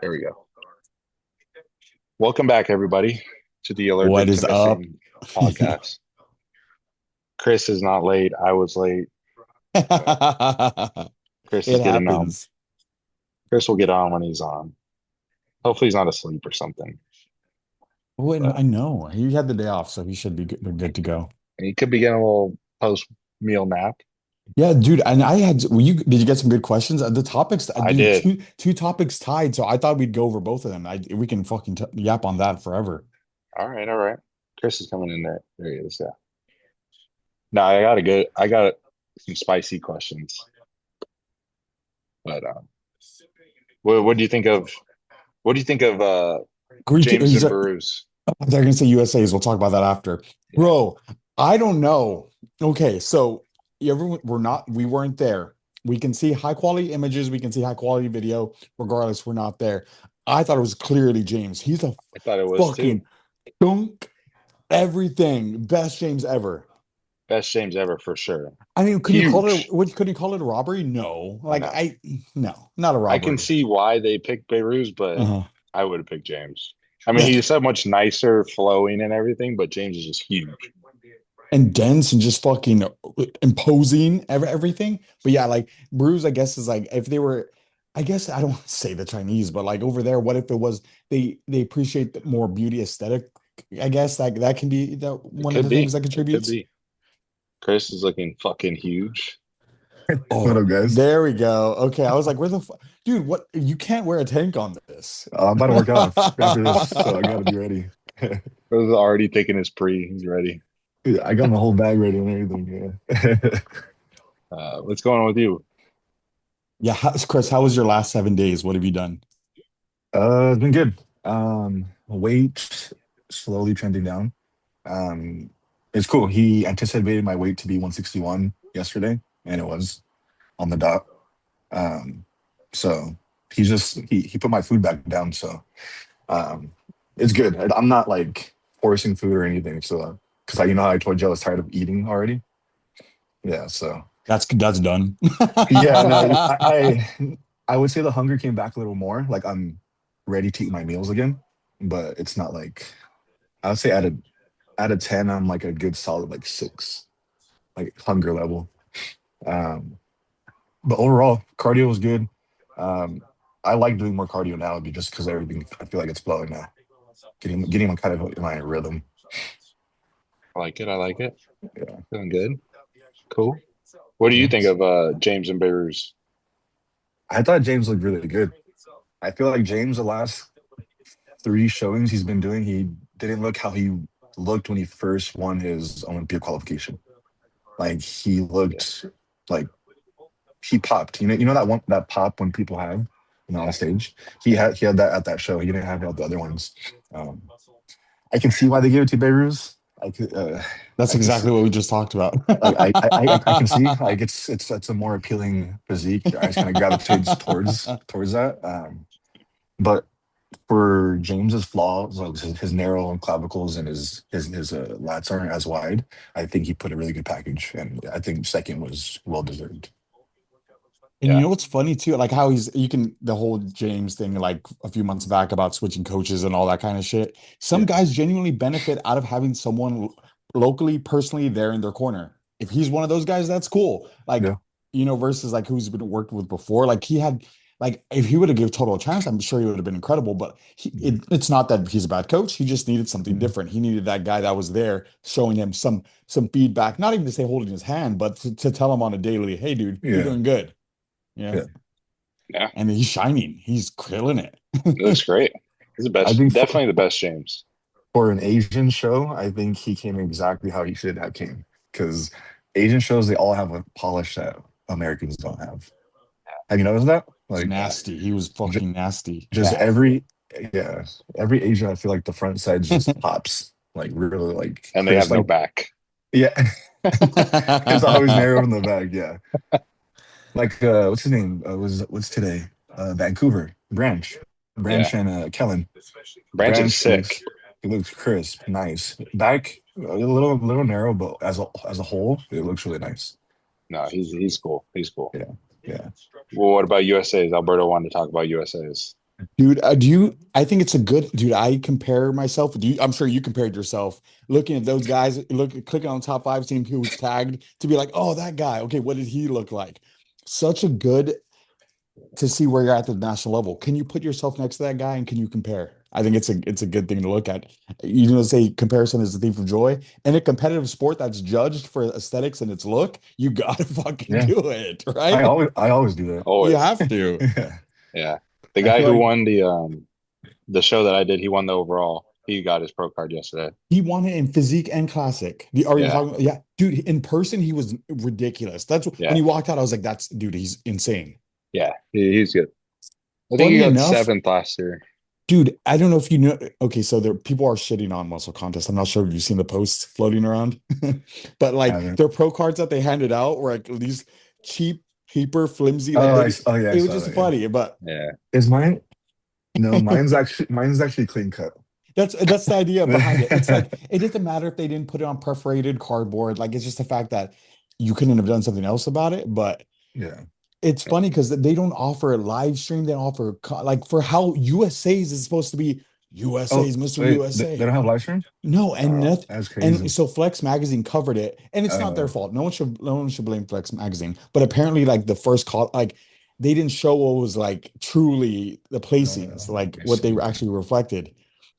There we go. Welcome back, everybody, to the What Allergic to is up? Missing podcast. Chris is not late. I was late. Chris is It getting on. happens. Chris will get on when he's on. Hopefully, he's not asleep or something. Oh, and But I know he had the day off, so he should be good to go. he could be getting a little post meal nap. Yeah, dude. And I had, did you get some good questions? The topics, I dude, did. two topics tied. So I thought we'd go over both of them. We can fucking t yap on that forever. All right, all right. Chris is coming in there. There he is. Yeah. No, I got some spicy questions. But what do you think of Greek, James and Bruce? they're gonna say USA's. We'll talk about that after. Yeah. Bro, I don't know. Okay, so we weren't there. We can see high quality images, we can see high quality video, regardless, we're not there. I thought it was clearly James. He's a I thought it was too. fucking dunk everything. Best James ever. Best James ever for sure. I mean, Huge. could you call it a robbery? No. No. No, not a I can robbery. see why they picked Beirut, but Uh-huh. I would have picked James. I mean, Yeah. he's so much nicer, flowing and everything, but James is just huge. And dense and just fucking imposing everything. But yeah, like Bruce, I guess is like if they were, I guess I don't want to say the Chinese, but like over there, what if it was they appreciate the more beauty aesthetic? I guess like that can be It one of could the things be. that It could contributes. be. Chris is looking fucking huge. What Oh, up, guys? there we go. Okay, I was like, where the fuck, dude? What? You can't wear a tank on this. I'm about to work out after this, so I gotta be ready. Chris is already taking his pre. He's ready. Yeah, I got my whole bag ready and everything. Yeah. What's going on with you? Yeah, Chris, how was your last 7 days? What have you done? It's been good. Weight slowly trending down. Um, it's cool. He anticipated my weight to be 161 yesterday, and it was on the dot. Um, so he put my food back down. So um, it's good. I'm not like forcing food or anything. So because you know how I told you I was tired of eating already. Yeah. So That's done. yeah, no, I would say the hunger came back a little more. Like I'm ready to eat my meals again, but it's not like I would say out of 10, I'm like a good solid like 6, like hunger level. Um, but overall, cardio was good. Um, I like doing more cardio now just because everything I feel like it's flowing now. Getting my kind of in my rhythm. I like it. I like it. Yeah. Feeling good. Cool. What do you Yeah. think of James and Beirut? I thought James looked really good. I feel like James the last 3 showings he's been doing, he didn't look how he looked when he first won his Olympia qualification. Like he Yeah. looked like he popped. You know that pop when people have on Yeah. stage. He had that at that show. He didn't have it at the other ones. Um, I can see why they gave it to Beirut. I could That's I can see exactly what we just talked about. like I can see like it's a more appealing physique. Your eyes kind of gravitates towards that. But for James's flaws, like his narrow clavicles and his lats aren't as wide, I think he put a really good package, and I think second was well deserved. And you Yeah. know what's funny too? Like how you can, the whole James thing, like a few months back about switching coaches and all that kind of shit. Some Yeah. guys genuinely benefit out of having someone locally, personally there in their corner. If he's one of those guys, that's cool. Like, Yeah. versus like who's been worked with before. Like he had, like if he would have given total a chance, I'm sure he would have been incredible. But it's not that he's a bad coach. He just needed something Mhm. different. He needed that guy that was there showing him some feedback, not even to say holding his hand, but to tell him on a daily, hey, dude, you're Yeah. doing good. Yeah. Yeah. Yeah. And he's shining. He's killing it. It looks great. He's the I best. think Definitely the best James. for an Asian show, I think he came exactly how he should have came. Because Asian shows, they all have a polish that Americans don't have. Have you noticed that? He's Like, nasty. He was j- fucking nasty. just Yeah. yeah, every Asian, I feel like the front side just pops, like really like And they have crisp. no Like, back. yeah, it's always narrow in the back. Yeah, like what's his name? What's today? Vancouver Yeah. Branch and Kellen. Branch is Branch sick. looks crisp, nice. Back a little narrow, but as a whole, it looks really nice. No, he's cool. He's cool. Yeah, yeah. Well, what about USA's? Alberto wanted to talk about USA's. Dude, I think it's a good, dude, I compare myself. I'm sure you compared yourself looking at those guys, clicking on top five, seeing who was tagged to be like, oh, that guy. Okay, what did he look like? Such a good to see where you're at the national level. Can you put yourself next to that guy and can you compare? I think it's a good thing to look at. You know, say comparison is the thief of joy. In a competitive sport that's judged for aesthetics and its look, you gotta fucking Yeah, do it, right? I always do You Always. have to. that. Yeah. The I guy feel who like won the show that I did, he won the overall. He got his pro card yesterday. he won it in physique and classic. Are you Yeah. talking about? Yeah, dude, in person, he was ridiculous. That's when Yeah. he walked out, I was like, that's dude, he's insane. Yeah. He's good. I think he Funny got enough, seventh last year. dude, I don't know if you know. Okay, so there people are shitting on muscle contests. I'm not sure if you've seen the posts floating around, but I like haven't. their pro cards that they handed out were like these cheap, paper, flimsy. Like they, Oh yeah, I it was saw just that. Yeah, funny, but Yeah. is mine? No, mine's actually clean cut. that's the idea behind it. It's like it doesn't matter if they didn't put it on perforated cardboard. Like it's just the fact that you couldn't have done something else about it. But Yeah. it's funny because they don't offer a live stream. They offer like for how USA's is supposed to be Oh USA's Mr. wait, they USA. don't have live stream? No, and Oh, nothing. That's And crazy. so Flex Magazine covered it, and it's not their Uh, fault. No one should blame Flex Magazine. But apparently, like the first call, like they didn't show what was like truly the placings, let like me what they see. actually reflected.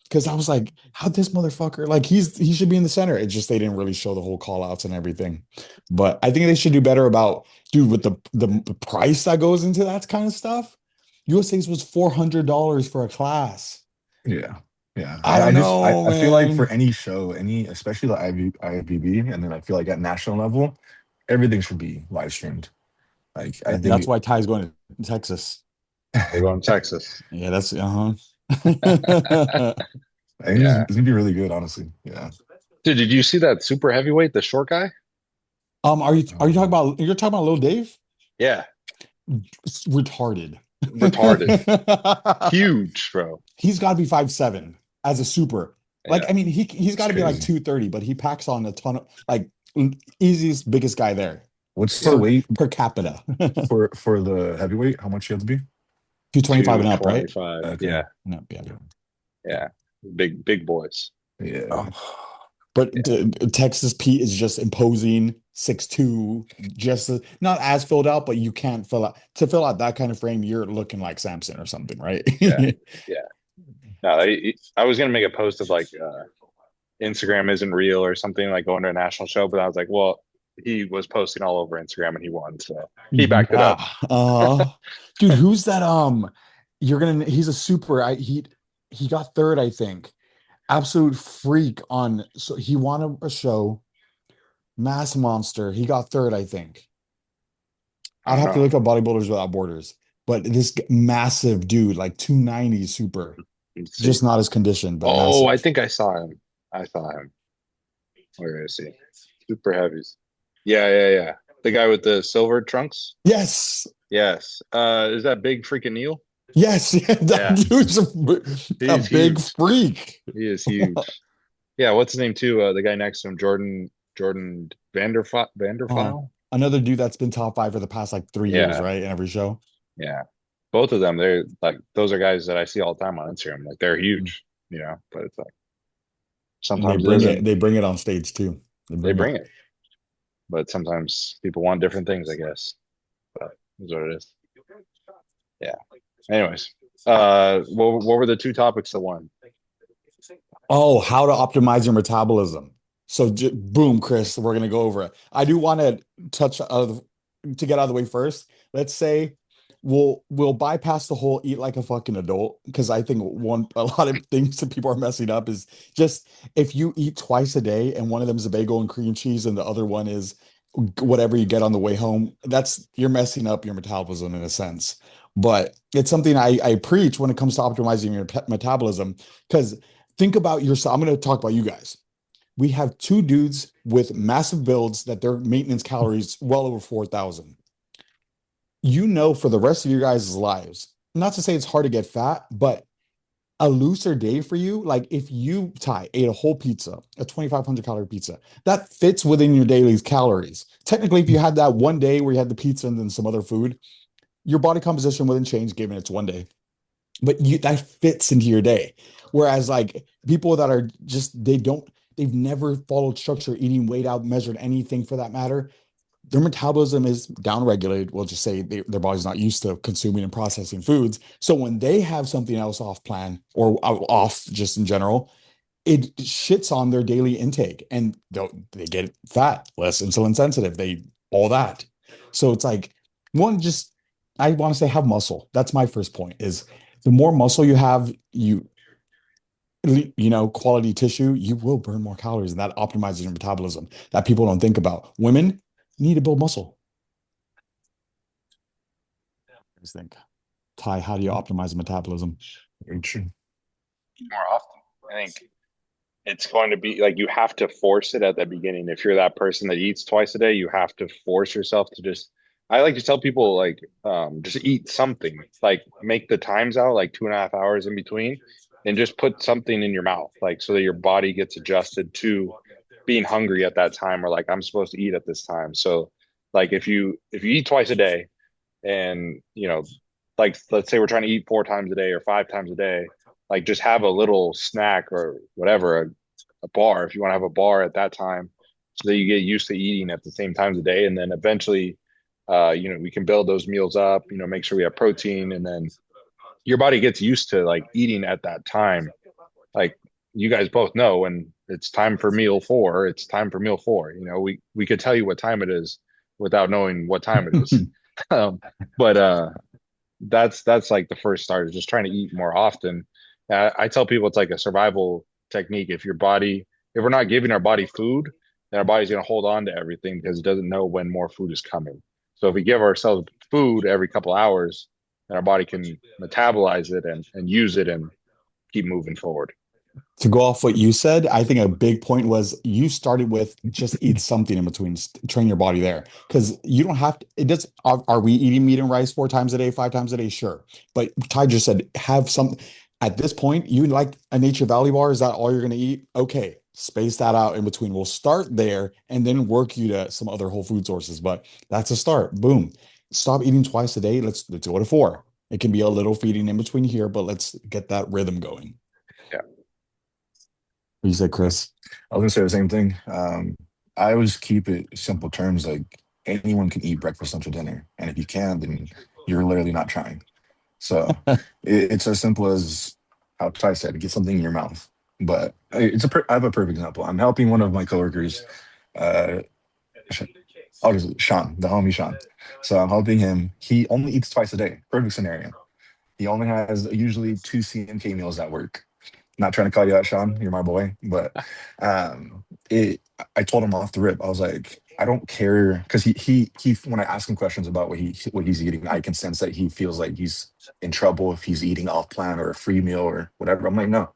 Because I was like, how this motherfucker, like he should be in the center. It's just they didn't really show the whole call outs and everything. But I think they should do better about, dude, with the price that goes into that kind of stuff. USA's was $400 for a class. Yeah, yeah. I don't know, I feel like man. for any show, especially the IFBB, and then I feel like at national level, everything should be live streamed. Like I That's think why Ty's going to Texas. they're going to Texas. Yeah, that's uh-huh. I think Yeah. it's gonna be really good, honestly. Yeah. Dude, did you see that super heavyweight, the short guy? Are you talking Um, about you're talking about Lil Dave? Yeah. It's retarded. Retarded. Huge, bro. He's got to be 5'7" as a super. Like, Yeah. I mean, he's it's got to be like crazy. 230, but he packs on a ton of like easiest biggest guy there What's the Yeah. weight per capita. for the heavyweight? How much you have to be? 225 and up, right? 225. Okay. Yeah. No, yeah. Yeah. Yeah. Big boys. Yeah. Oh. But Yeah. Texas Pete is just imposing 6'2", just not as filled out, but you can't fill out to fill out that kind of frame. You're looking like Samson or something, right? Yeah. Yeah. No, I was gonna make a post of like Instagram isn't real or something like going to a national show, but I was like, well, he was posting all over Instagram and he won, so he backed it up. Yeah. Dude, who's that? He's a super. He got third, I think. Absolute freak on. So he won a show, Mass Monster. He got third, I think. I I'd don't have to know. look up Bodybuilders Without Borders, but this massive dude, like 290 super, Let's see. just not as conditioned, but Oh, I massive. think I saw him. I saw him. Where is he? Super heavies. Yeah, yeah, yeah. The guy with the silver trunks. Yes, Yes. Is that big freaking Neil? yes, yeah, that Yeah, dude's a he's big huge. freak. He is huge. Yeah, what's his name too? The guy next to him, Jordan Uh, Vanderfile. Another dude that's been top five for the past like 3 years, Yeah, right? In every show. yeah. Both of them, they're like those are guys that I see all the time on Instagram. Like they're huge, but it's like And they sometimes it bring it, doesn't. they bring it on stage too. They They bring it. bring it, but sometimes people want different things, I guess. But is what it is. Yeah. Anyways, what were the two topics that won? Oh, how to optimize your metabolism. So boom, Chris, we're gonna go over it. I do want to touch to get out of the way first. Let's say we'll bypass the whole eat like a fucking adult because I think a lot of things that people are messing up is just if you eat twice a day and one of them is a bagel and cream cheese and the other one is whatever you get on the way home, you're messing up your metabolism in a sense. But it's something I preach when it comes to optimizing your metabolism because think about yourself. I'm going to talk about you guys. We have two dudes with massive builds that their maintenance calories well over 4,000. You know, for the rest of your guys' lives, not to say it's hard to get fat, but a looser day for you, like if you, Ty, ate a whole pizza, a 2,500 calorie pizza, that fits within your daily calories. Technically, if you had that one day where you had the pizza and then some other food, your body composition wouldn't change given it's one day. but that fits into your day. Whereas like people that are just they've never followed structure, eating, weighed out, measured anything for that matter, their metabolism is downregulated. We'll just say their body's not used to consuming and processing foods. So when they have something else off plan or off just in general, it shits on their daily intake and they get fat, less insulin sensitive, they all that. So it's like one, just I want to say have muscle. That's my first point is the more muscle you have, quality tissue, you will burn more calories and that optimizes your metabolism that people don't think about. Women need to build muscle. I just think, Ty, how do you optimize metabolism? Very true. More often. I think it's going to be like you have to force it at the beginning. If you're that person that eats twice a day, you have to force yourself to just. I like to tell people like just eat something. Like make the times out like 2.5 hours in between, and just put something in your mouth, like so that your body gets adjusted to being hungry at that time, or like I'm supposed to eat at this time. So like if you eat twice a day, and like let's say we're trying to eat 4 times a day or 5 times a day, like just have a little snack or whatever, a bar if you want to have a bar at that time, so that you get used to eating at the same times a day, and then eventually we can build those meals up, make sure we have protein, and then your body gets used to like eating at that time. Like you guys both know, when it's time for meal four, it's time for meal four. We could tell you what time it is without knowing what time it is. um, but that's like the first start, is just trying to eat more often. I tell people it's like a survival technique. If we're not giving our body food, then our body's going to hold on to everything because it doesn't know when more food is coming. So if we give ourselves food every couple hours, then our body can metabolize it and use it and keep moving forward. To go off what you said, I think a big point was you started with just eat something in between, train your body there. Because you don't have to, it does, are we eating meat and rice 4 times a day, 5 times a day? Sure. But Ty just said, have some, at this point, you like a Nature Valley bar? Is that all you're going to eat? Okay. Space that out in between. We'll start there and then work you to some other whole food sources. But that's a start. Boom. Stop eating twice a day. Let's go to 4. It can be a little feeding in between here, but let's get that rhythm going. Yeah. You said, Chris. I was gonna say the same thing. I always keep it simple terms, like anyone can eat breakfast, lunch, or dinner, and if you can, then you're literally not trying. So it's as simple as how Ty said, get something in your mouth. But I have a perfect example. I'm helping one of my coworkers, uh, Sh- Sean, the homie Sean. So I'm helping him. He only eats twice a day. Perfect scenario. He only has usually 2 CMK meals at work. Not trying to call you out, Sean. You're my boy, but it. I told him off the rip. I was like, I don't care, because he. When I ask him questions about what he's eating, I can sense that he feels like he's in trouble if he's eating off plan or a free meal or whatever. I'm like, no.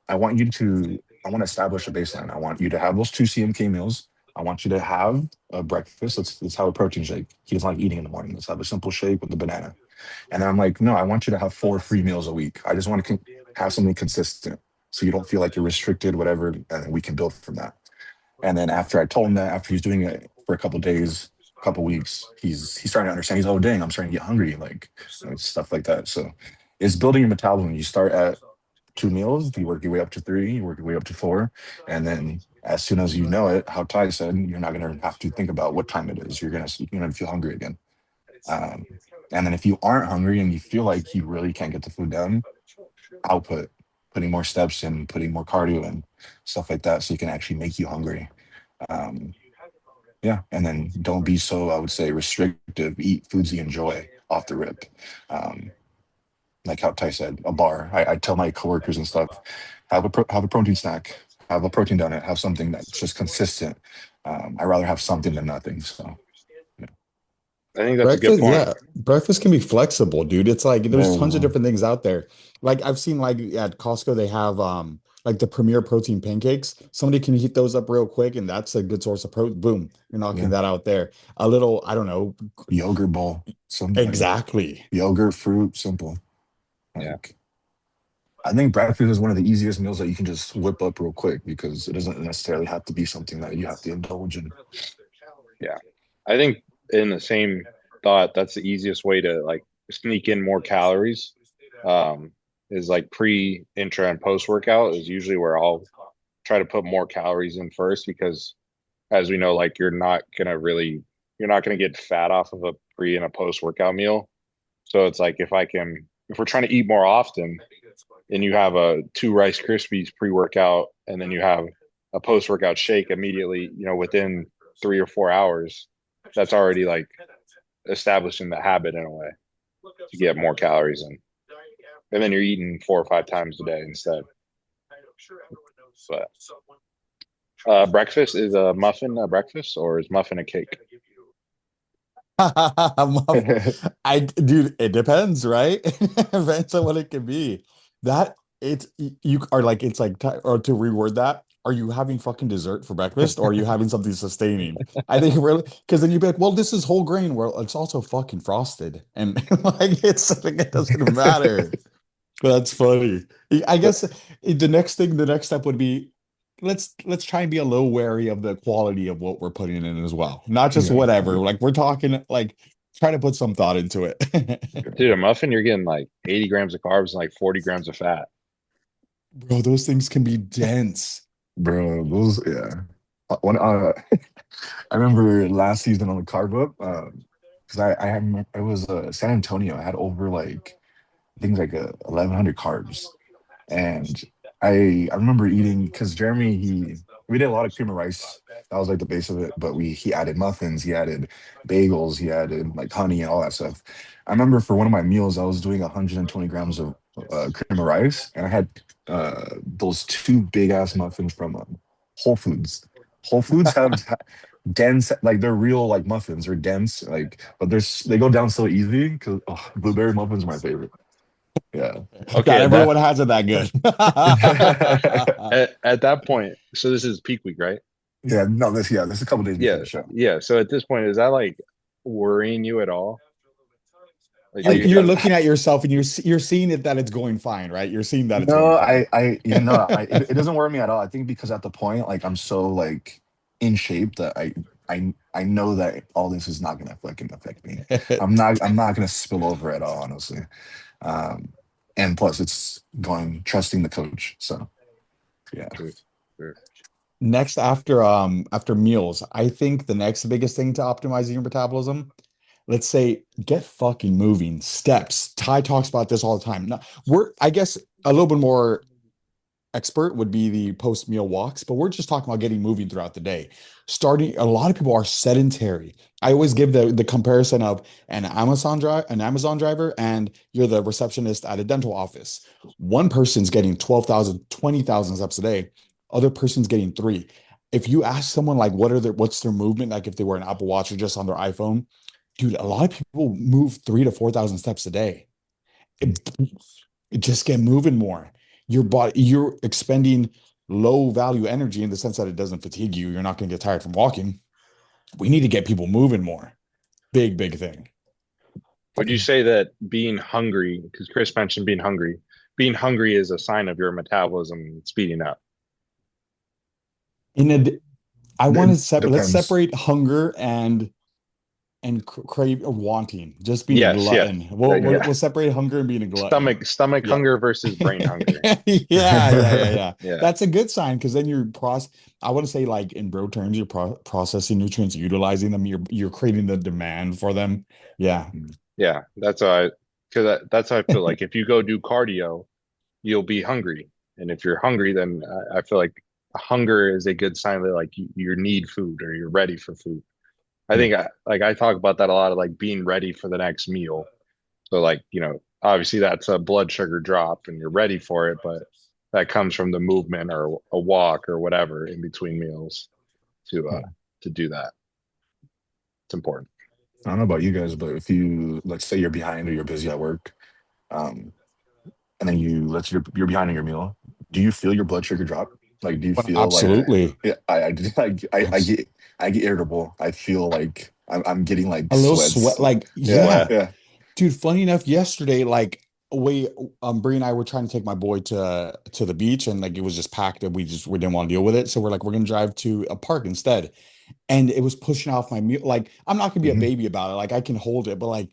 I want to establish a baseline. I want you to have those 2 CMK meals. I want you to have a breakfast. Let's have a protein shake. He doesn't like eating in the morning. Let's have a simple shake with the banana. And I'm like, no, I want you to have 4 free meals a week. I just want to have something consistent so you don't feel like you're restricted, whatever, and then we can build from that. And then after I told him that, after he's doing it for a couple days, a couple weeks, he's starting to understand. He's, oh dang, I'm starting to get hungry, like stuff like that. So it's building your metabolism. You start at 2 meals, you work your way up to 3, you work your way up to 4, and then as soon as you know it, how Ty said, you're not gonna have to think about what time it is. You're gonna feel hungry again. Um, and then if you aren't hungry and you feel like you really can't get the food down, output, putting more steps in, putting more cardio in, stuff like that, so it can actually make you hungry. Um, yeah, and then don't be so, I would say, restrictive. Eat foods you enjoy off the rip. Um, like how Ty said, a bar. I tell my coworkers and stuff, have a protein snack, have a protein donut, have something that's just consistent. I rather have something than nothing. So yeah, I think that's a good Breakfast, point. yeah. Breakfast can be flexible, dude. It's like there's very tons of well. different things out there. Like I've seen like at Costco, they have like the Premier Protein pancakes. Somebody can heat those up real quick, and that's a good source of protein. Boom, you're knocking Yeah, that out there. A little, I don't know, yogurt bowl, some like exactly. yogurt, fruit, simple. Yeah. Like I think breakfast is one of the easiest meals that you can just whip up real quick because it doesn't necessarily have to be something that you have to indulge in. Yeah. I think in the same thought, that's the easiest way to like sneak in more calories. is like pre, intra, and post workout is usually where I'll try to put more calories in first because as we know, like you're not gonna get fat off of a pre and a post workout meal. So it's like if we're trying to eat more often and you have a two Rice Krispies pre-workout and then you have a post-workout shake immediately, within 3 or 4 hours, that's already like establishing the habit in a way to get more calories in. And then you're eating 4 or 5 times a day instead. But breakfast is a muffin a breakfast or is muffin a cake? Dude, it depends, right? It depends on what it can be. That it's you are like it's like or to reword that. Are you having fucking dessert for breakfast or are you having something sustaining? I think really because then you'd be like, well, this is whole grain. Well, it's also fucking frosted, and like it's like it doesn't matter. That's funny. I guess the next step would be let's try and be a little wary of the quality of what we're putting in as well. Not just Yeah. whatever. Like we're talking like try to put some thought into it. Dude, a muffin, you're getting like 80 grams of carbs and like 40 grams of fat. Bro, those things can be dense. Bro, those yeah. When I remember last season on the carb up, because I had it was San Antonio. I had over like things like 1,100 carbs, and I remember eating because Jeremy we did a lot of cream of rice. That was like the base of it, but he added muffins, he added bagels, he added like honey and all that stuff. I remember for one of my meals, I was doing 120 grams of cream of rice, and I had those two big ass muffins from Whole Foods. Whole Foods have dense, like they're real like muffins. They're dense, like but they go down so easy because blueberry muffins are my favorite. Yeah. Okay, Not at that everyone has it that good. at that point, so this is peak week, right? Yeah, no, this is a couple days before Yeah, the show. yeah. So at this point, is that like worrying you at all? Like, You're do you, you're looking at yourself and you're seeing it that it's going fine, right? You're seeing that it's No, going fine. it doesn't worry me at all. I think because at the point, like I'm so like in shape that I know that all this is not gonna fucking affect me. I'm not gonna spill over at all, honestly. Um, and plus it's going trusting the coach. So yeah. true, true. Next, after meals, I think the next biggest thing to optimizing your metabolism, let's say get fucking moving. Steps. Ty talks about this all the time. Now, I guess a little bit more expert would be the post-meal walks, but we're just talking about getting moving throughout the day. A lot of people are sedentary. I always give the comparison of an Amazon driver and you're the receptionist at a dental office. One person's getting 12,000, 20,000 steps a day, other person's getting three. If you ask someone like what's their movement, like if they wear an Apple Watch or just on their iPhone, dude, a lot of people move 3 to 4,000 steps a day. It, just get moving more. Your body, you're expending low value energy in the sense that it doesn't fatigue you. You're not going to get tired from walking. We need to get people moving more. Big, big thing. Would you say that being hungry, because Chris mentioned being hungry is a sign of your metabolism speeding up? In a, I want It to let's depends. separate hunger and crave or wanting, just being a Yes, yeah, glutton. We'll, yeah. we'll separate hunger and being a glutton. Stomach Yeah. hunger versus brain hunger. Yeah. Yeah, That's a good sign because then I want to say like in bro terms, you're processing nutrients, utilizing them, you're creating the demand for them. Yeah. yeah. Because that's how I feel like if you go do cardio, you'll be hungry, and if you're hungry, then I feel like hunger is a good sign that like you need food or you're ready for food. I Yeah. think I talk about that a lot of like being ready for the next meal. So like, obviously that's a blood sugar drop and you're ready for it, but that comes from the movement or a walk or whatever in between meals to uh Yeah. to do that. It's important. I don't know about you guys, but if you let's say you're behind or you're busy at work, um, and then you're behind on your meal, do you feel your blood sugar drop? Like, do you Well, feel like absolutely. yeah, Yes. I get irritable. I feel like I'm getting like A little sweat, sweats. like, Yeah, yeah. yeah. Dude, funny enough, yesterday, like Bree and I were trying to take my boy to the beach and like it was just packed and we didn't want to deal with it. So we're like, we're gonna drive to a park instead. And it was pushing off my meal. Like, I'm not gonna be a Hmm. baby about it. Like I can hold it, but like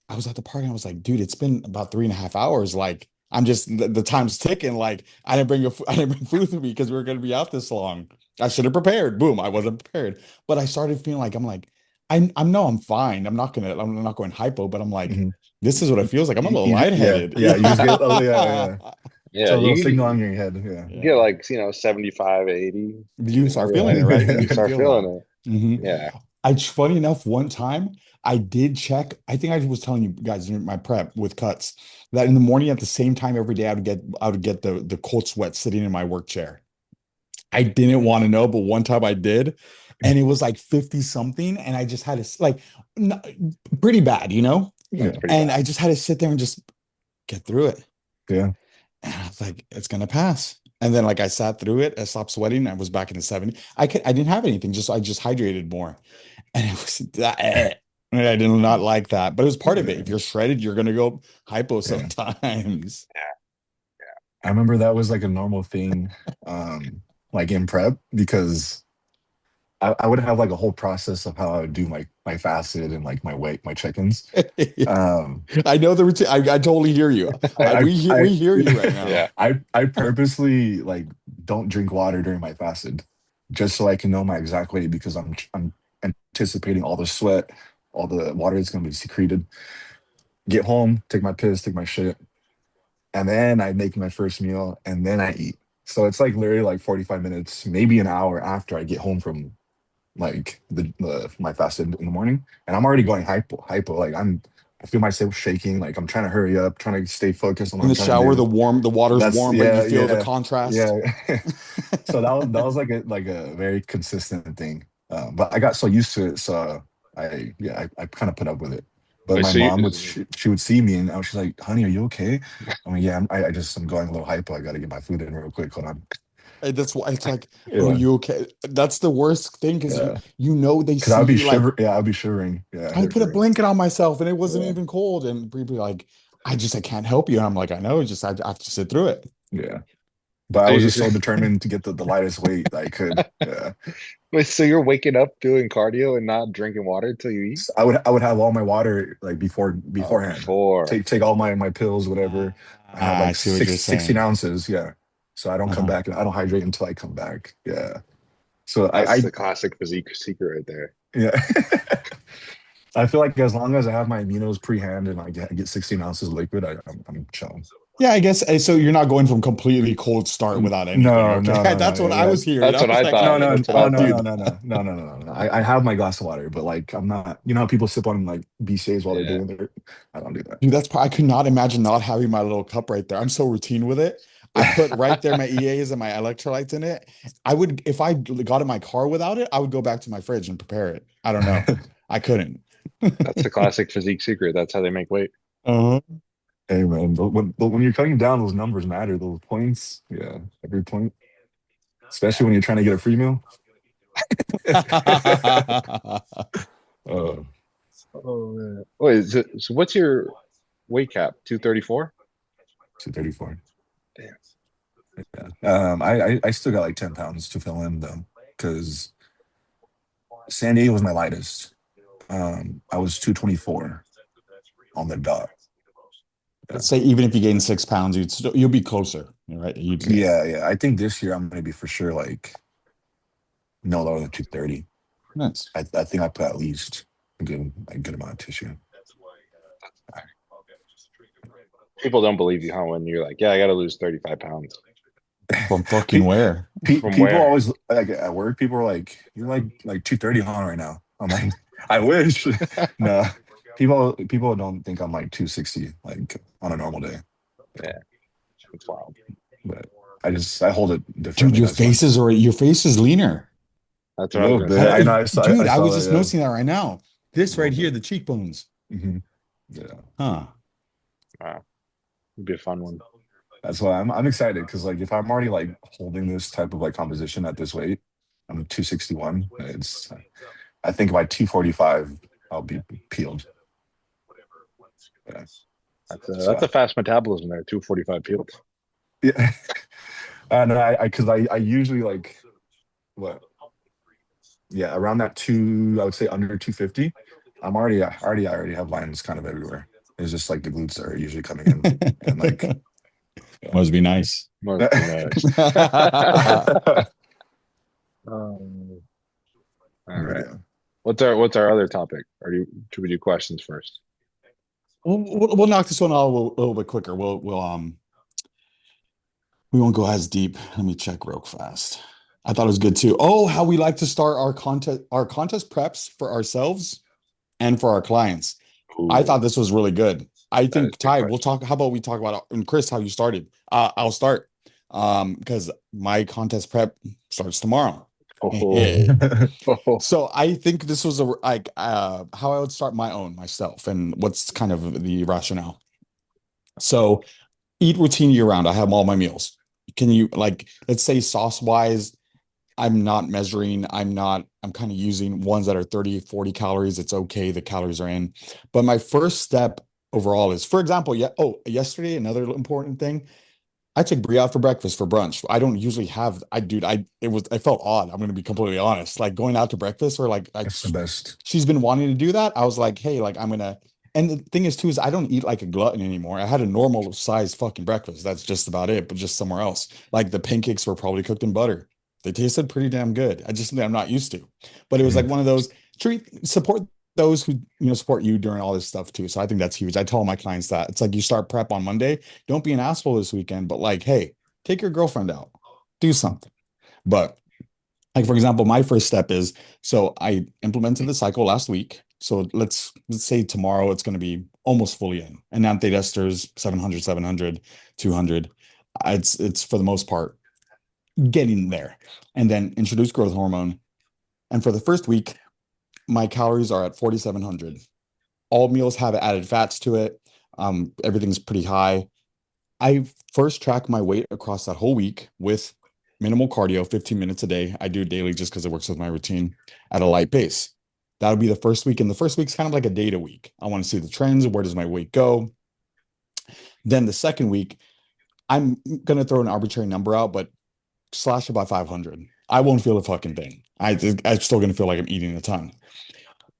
I was at the park and I was like, dude, it's been about 3.5 hours. Like, I'm just the time's ticking. Like I didn't bring food with me because we were going to be out this long. I should have prepared. Boom, I wasn't prepared. But I started feeling like I'm like I know I'm fine. I'm not going hypo, but I'm like Mhm. this is what it feels like. I'm a little Yeah, lightheaded. yeah. You just get, oh yeah, yeah. It's Yeah, a little you signal on your head. Yeah, get Yeah. like 75, 80. You start feeling Yeah, it, right? You you can start feel that. feeling hmm it. Yeah. funny enough, one time I did check. I think I was telling you guys during my prep with cuts that in the morning at the same time every day I would get the cold sweat sitting in my work chair. I didn't want to know, but one time I did, and it was like 50 something, and I just had to like pretty bad, you know? That's yeah, pretty And bad. I just had to sit there and just get through it. yeah. And I was like, it's gonna pass. And then like I sat through it, I stopped sweating, I was back in the 70s. I didn't have anything, just I just hydrated more. And it was that I did not like that. But it was part of it. If Yeah, you're shredded, you're gonna go hypo yeah. sometimes. I remember that was like a normal thing, like in prep because I would have like a whole process of how I would do my fasted and like my weight, my check-ins. Um, I know the routine. I totally hear you. I We hear you right Yeah. now. I purposely like don't drink water during my fasted, just so I can know my exact weight because I'm anticipating all the sweat, all the water that's gonna be secreted. Get home, take my piss, take my shit, and then I make my first meal, and then I eat. So it's like literally like 45 minutes, maybe an hour after I get home from like the my fasted in the morning, and I'm already going hypo. Like I feel myself shaking. Like I'm trying to hurry up, trying to stay focused on what In I'm the trying to shower, do. the water's That's warm, but you yeah, feel the yeah, contrast. yeah. So that was like a very consistent thing. But I got so used to it, so I kind of put up with it. But Wait, my so mom you, would she would see me and she's like, "Honey, are you okay?" I mean, yeah, I'm going a little hypo. I got to get my food in real quick. Hold on. And that's why it's like, bro, Yeah, you okay? That's the worst thing because yeah. you know they Because I would see be you like shiver. Yeah, I'd be shivering. Yeah, I put a everywhere. blanket on myself and it wasn't Yeah, even cold. And people be like, I can't help you. And I'm like, I know, just I have to sit through it. yeah. But I so was you, just so determined to get the lightest weight that I could. Yeah. wait, so you're waking up doing cardio and not drinking water until you eat? So I would have all my water like Oh, beforehand. before. Take all my pills, whatever. I have I like see what you're 16 saying. ounces. Yeah. So I don't come Uh-huh. back and I don't hydrate until I come back. Yeah. So That's I the classic physique secret right there. yeah. I feel like as long as I have my aminos pre-hand and I get 16 ounces of liquid, I'm chilling. Yeah, I guess so. You're not going from completely cold start without anything. No, Okay. no, no, no. That's what I Yeah. was hearing. That's I what was I like, No, thought. no, That's what oh I no, no, thought. no, no, no, no, no, no. I have my glass of water, but like I'm not. You know how people sip on like BCAs while they're Yeah. doing their. I don't do that. dude, I could not imagine not having my little cup right there. I'm so routine with it. I put right there my EAs and my electrolytes in it. I would, if I got in my car without it, I would go back to my fridge and prepare it. I don't know. I couldn't. That's the classic physique secret. That's how they make weight. Uh-huh. Hey man, but when you're cutting down, those numbers matter. Those points, yeah, every point, especially when you're trying to get a free meal. uh, Oh man. Wait, so what's your weight cap? 234? 234. Damn. Yeah. I still got like 10 pounds to fill in though, because San Diego was my lightest. I was 224 on the dot. Yeah. Let's say even if you gain 6 pounds, you'll be closer, right? You'd say. Yeah, yeah. I think this year I'm gonna be for sure like no lower than 230. Nice. I think I put at least a good amount of tissue. People don't believe you, huh? When you're like, yeah, I got to lose 35 pounds. From fucking Pe- where? From People where? always like at work. People are like, "You're like 230 on right now." I'm like, "I wish." No, people don't think I'm like 260 like on a normal day. Yeah, it's wild. But I hold it Dude, differently. That's why your face is leaner. That's a what I was little gonna bit. say. I know. I Dude, I saw was just that. noticing that right now. Yeah, This a little right here, bit. the cheekbones. Hmm. Yeah, Huh. Wow, it'd be a fun one. that's why I'm excited because like if I'm already like holding this type of like composition at this weight, I'm 261. It's I think by 245 I'll be peeled. Yeah. That's So a fast metabolism there. 245 peeled. yeah. No, I because I usually like what? Yeah, around that two, I would say under 250. I already have lines kind of everywhere. It's just like the glutes are usually coming in, and like Must be nice. Must be nice. Um, all But right. yeah. What's our other topic? Should we do questions first? We'll knock this one out a little bit quicker. We won't go as deep. Let me check real fast. I thought it was good too. Oh, how we like to start our contest preps for ourselves and for our clients. I thought Ooh, this was really good. I that is think a good Ty, we'll question. talk. How about we talk about and Chris, how you started? I'll start. Because my contest prep starts tomorrow. Oh, oh, So I think this was how I would start my own myself and what's kind of the rationale. So eat routine year round. I have all my meals. Can you like let's say sauce wise, I'm not measuring. I'm kind of using ones that are 30, 40 calories. It's okay. The calories are in. But my first step overall is, for example, yeah. Oh, yesterday, another important thing. I took brie out for breakfast for brunch. I don't usually have, I felt odd. I'm going to be completely honest. Like going out to breakfast or That's the best. she's been wanting to do that. I was like, hey, like and the thing is too, is I don't eat like a glutton anymore. I had a normal size fucking breakfast. That's just about it, but just somewhere else. Like the pancakes were probably cooked in butter. They tasted pretty damn good. I'm not used to, but it was like Mhm. one of those support those who support you during all this stuff too. So I think that's huge. I tell my clients that it's like you start prep on Monday. Don't be an asshole this weekend, but like, hey, take your girlfriend out, do something. But like for example, my first step is so I implemented the cycle last week. So let's say tomorrow it's going to be almost fully in. And esters 700, 700, 200. It's for the most part getting there. And then introduce growth hormone. And for the first week, my calories are at 4,700. All meals have added fats to it. Everything's pretty high. I first track my weight across that whole week with minimal cardio, 15 minutes a day. I do it daily just because it works with my routine at a light pace. That'll be the first week. And the first week's kind of like a data week. I want to see the trends. Where does my weight go? Then the second week, I'm going to throw an arbitrary number out, but slash it by 500. I won't feel a fucking thing. I'm still going to feel like I'm eating a ton.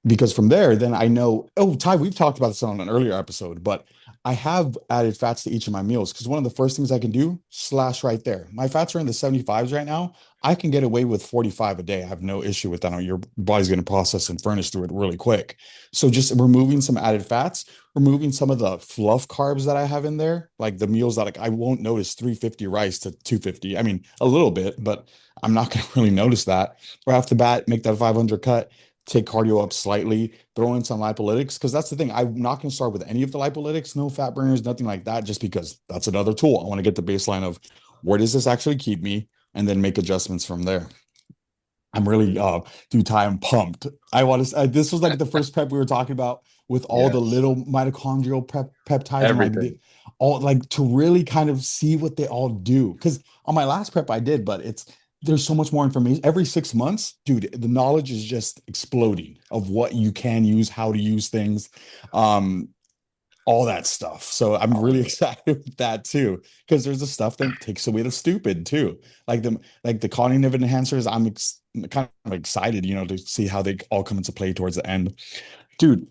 Because from there, then I know, oh, Ty, we've talked about this on an earlier episode, but I have added fats to each of my meals because one of the first things I can do, slash right there. My fats are in the 75s right now. I can get away with 45 a day. I have no issue with that. Your body's going to process and furnace through it really quick. So just removing some added fats, removing some of the fluff carbs that I have in there, like the meals that like I won't notice 350 rice to 250. I mean, a little bit, but I'm not going to really notice that. Right off the bat, make that 500 cut, take cardio up slightly, throw in some lipolytics. Because that's the thing. I'm not going to start with any of the lipolytics, no fat burners, nothing like that, just because that's another tool. I want to get the baseline of where does this actually keep me and then make adjustments from there. I'm really, dude, Ty, I'm pumped. I want to, this was like the first prep we were talking about with all the yes. little mitochondrial peptides and like Everything. all like to really kind of see what they all do. Because on my last prep I did, but there's so much more information. Every 6 months, dude, the knowledge is just exploding of what you can use, how to use things. Um, all that stuff. So I'm All really of it. excited with that too, because there's the stuff that takes away the stupid too, like the cognitive enhancers. Kind of excited, to see how they all come into play towards the end, dude.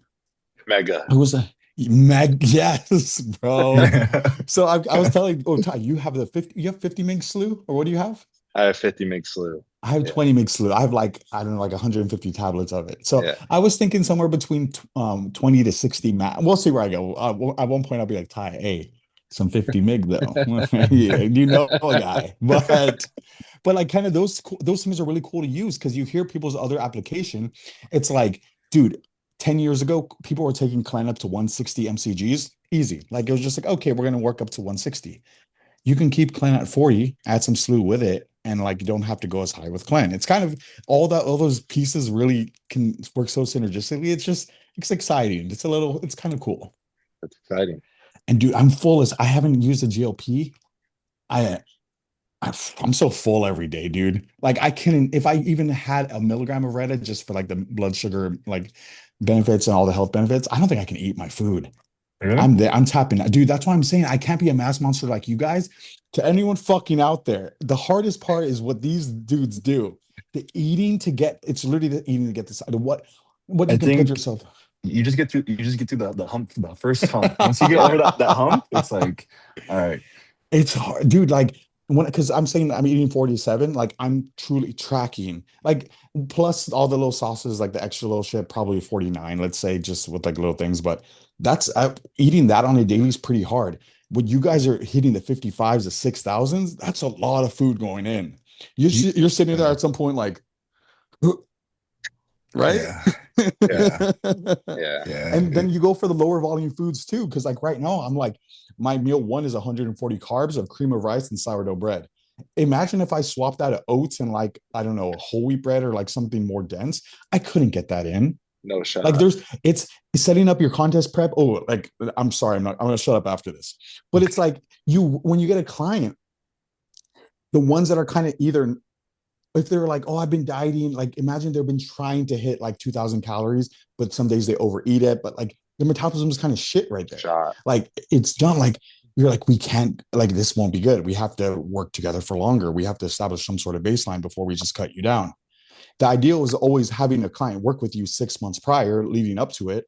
Mega. Who was a Meg? Yes, bro. So I was telling, oh, Ty, you have the 50, you have 50 mg slew, or what do you have? I have 50 mg slew. I have Yeah. 20 mg slew. I have like, I don't know, like 150 tablets of it. So Yeah. I was thinking somewhere between 20 to 60 We'll see where I go. At one point I'll be like, Ty, hey, some 50 mg though. Yeah, you know a guy. But like kind of those things are really cool to use because you hear people's other application. It's like, dude, 10 years ago, people were taking Clen up to 160 mcgs. Easy. Like it was just like, okay, we're gonna work up to 160. You can keep Clan at 40, add some slew with it, and like you don't have to go as high with Clan. It's kind of all those pieces really can work so synergistically. It's exciting. It's kind of cool. That's exciting. And dude, I'm full as I haven't used a GLP. I I'm so full every day, dude. Like I couldn't if I even had a milligram of Reddit just for like the blood sugar like benefits and all the health benefits, I don't think I can eat my food. Really? I'm there. I'm tapping. Dude, that's why I'm saying I can't be a mass monster like you guys. To anyone fucking out there, the hardest part is what these dudes do. The eating to get it's literally the eating to get this. What I you can put think yourself. you just get through the hump, the first hump. Once you get over that hump, it's like, all right. It's hard, dude. Like when because I'm saying I'm eating 47, like I'm truly tracking. Like plus all the little sauces, like the extra little shit, probably 49, let's say, just with like little things. But that's eating that on a daily is pretty hard. When you guys are hitting the 55s, the 6,000s, that's a lot of food going in. You, You're sitting there yeah, at some point like, right? yeah, yeah, Yeah. yeah. And then you go for the lower volume foods too. Cause like right now, I'm like, my meal one is 140 carbs of cream of rice and sourdough bread. Imagine if I swapped out of oats and like, I don't know, whole wheat bread or like something more dense. I couldn't get that in. No Like shot. it's setting up your contest prep. Oh, like I'm sorry, I'm gonna shut up after this. But it's like when you get a client, the ones that are kind of either if they're like, oh, I've been dieting, like imagine they've been trying to hit like 2,000 calories, but some days they overeat it, but like the metabolism is kind of shit right there. Shot. Like it's done. Like you're like, we can't, like this won't be good. We have to work together for longer. We have to establish some sort of baseline before we just cut you down. The ideal is always having a client work with you 6 months prior, leading up to it.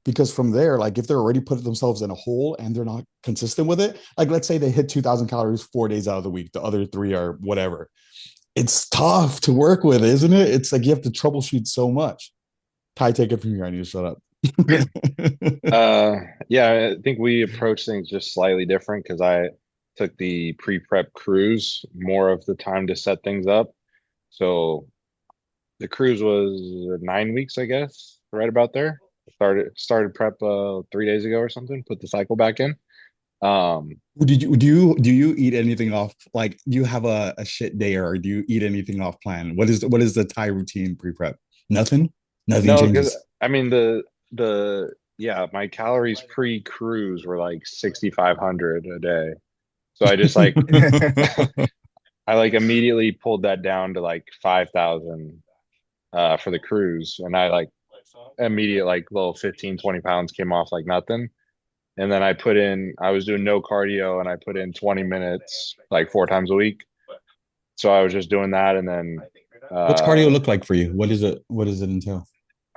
Because from there, like if they're already put themselves in a hole and they're not consistent with it, like let's say they hit 2,000 calories 4 days out of the week, the other three are whatever, it's tough to work with, isn't it? It's like you have to troubleshoot so much. Ty, take it from here. I need to shut up. Uh, yeah, I think we approach things just slightly different because I took the pre-prep cruise more of the time to set things up. So the cruise was 9 weeks, I guess, right about there. Started prep 3 days ago or something. Put the cycle back in. Um, Do you eat anything off? Like, do you have a shit day or do you eat anything off plan? What is the Thai routine pre prep? Nothing. Nothing no, because changes. I mean the yeah, my calories pre-cruise were like 6,500 a day. So I just like I like immediately pulled that down to like 5,000 for the cruise, and I like immediate like little 15, 20 pounds came off like nothing. And then I was doing no cardio and I put in 20 minutes like 4 times a week. So I was just doing that. And then What's uh, cardio look like for you? What is it? What does it entail?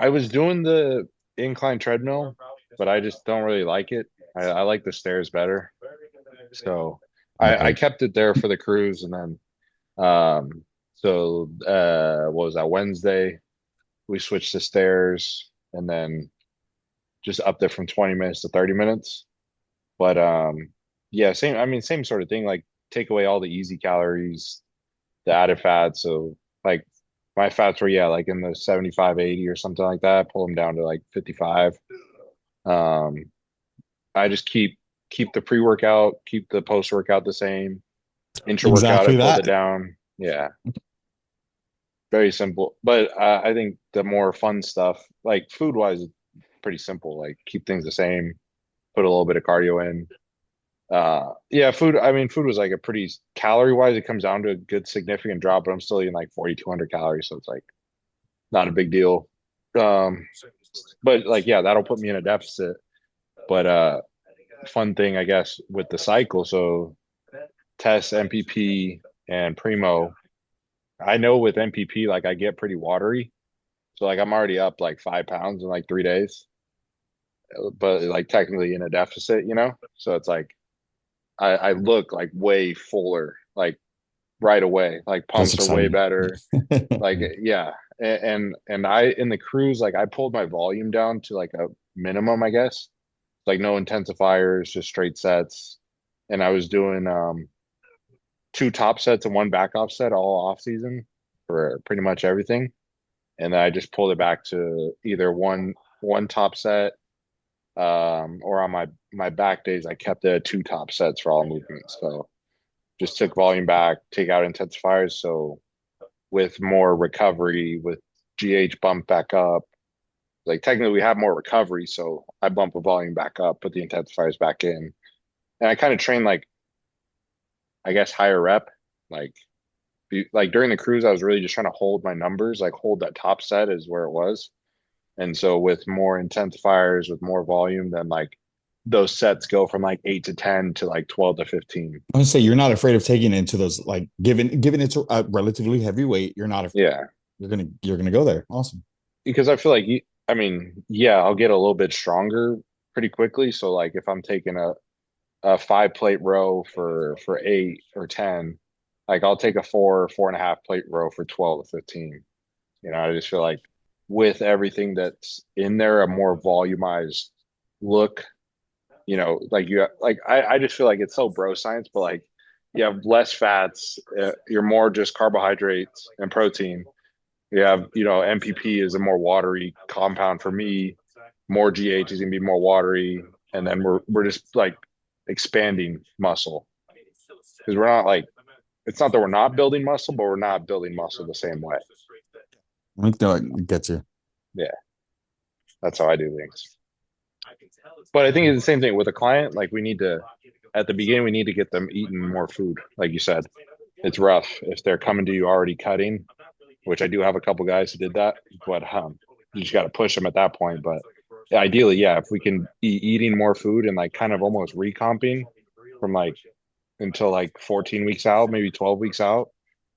I was doing the incline treadmill, but I just don't really like it. I like the stairs better. So I Okay. kept it there for the cruise. And then, what was that? Wednesday, we switched to stairs and then just upped it from 20 minutes to 30 minutes. But yeah, same. I mean, same sort of thing. Like take away all the easy calories, the added fat. So like my fats were like in the 75, 80 or something like that. Pull them down to like 55. Um, I just keep the pre-workout, keep the post-workout the same. Intra-workout, I Exactly pulled it that. down. Yeah, very simple. But I think the more fun stuff, like food-wise, it's pretty simple. Like keep things the same. Put a little bit of cardio in. Yeah, food. I mean, food was like a pretty calorie wise, it comes down to a good significant drop, but I'm still eating like 4,200 calories, so it's like not a big deal. Um, but like, yeah, that'll put me in a deficit. But fun thing, I guess, with the cycle. So test MPP and Primo. I know with MPP, like I get pretty watery, so like I'm already up like 5 pounds in like 3 days, but like technically in a deficit, you know. So it's like I look like way fuller, like right away. Like That's pumps are way exciting. better. Like yeah, and I in the cruise like I pulled my volume down to like a minimum, I guess. Like no intensifiers, just straight sets. And I was doing two top sets and one back off set all off season for pretty much everything. And then I just pulled it back to either one top set or on my back days I kept it at two top sets for all movements. So just took volume back, take out intensifiers. So with more recovery, with GH bump back up, like technically we have more recovery. So I bump the volume back up, put the intensifiers back in. And I kind of train like, I guess, higher rep. Like, like during the cruise, I was really just trying to hold my numbers, like hold that top set is where it was. And so with more intensifiers, with more volume, then like those sets go from like 8 to 10 to like 12 to 15. I would say you're not afraid of taking it into those like given it's a relatively heavy weight, you're not Yeah. you're gonna go there. Awesome. Because I feel like, I mean, yeah, I'll get a little bit stronger pretty quickly. So like if I'm taking a 5 plate row for 8 or 10. Like I'll take a 4.5 plate row for 12 to 15. I just feel like with everything that's in there, a more volumized look. Like I just feel like it's so bro science, but like you have less fats, you're more just carbohydrates and protein. You have, MPP is a more watery compound for me. More GH is gonna be more watery, and then we're just like expanding muscle because we're not like it's not that we're not building muscle, but we're not building muscle the same way. I think that gets you. Yeah, that's how I do things. But I think it's the same thing with a client. Like we need to, at the beginning, we need to get them eating more food. Like you said, it's rough if they're coming to you already cutting, which I do have a couple guys who did that, but you just got to push them at that point. But ideally, yeah, if we can be eating more food and like kind of almost recomping from like until like 14 weeks out, maybe 12 weeks out,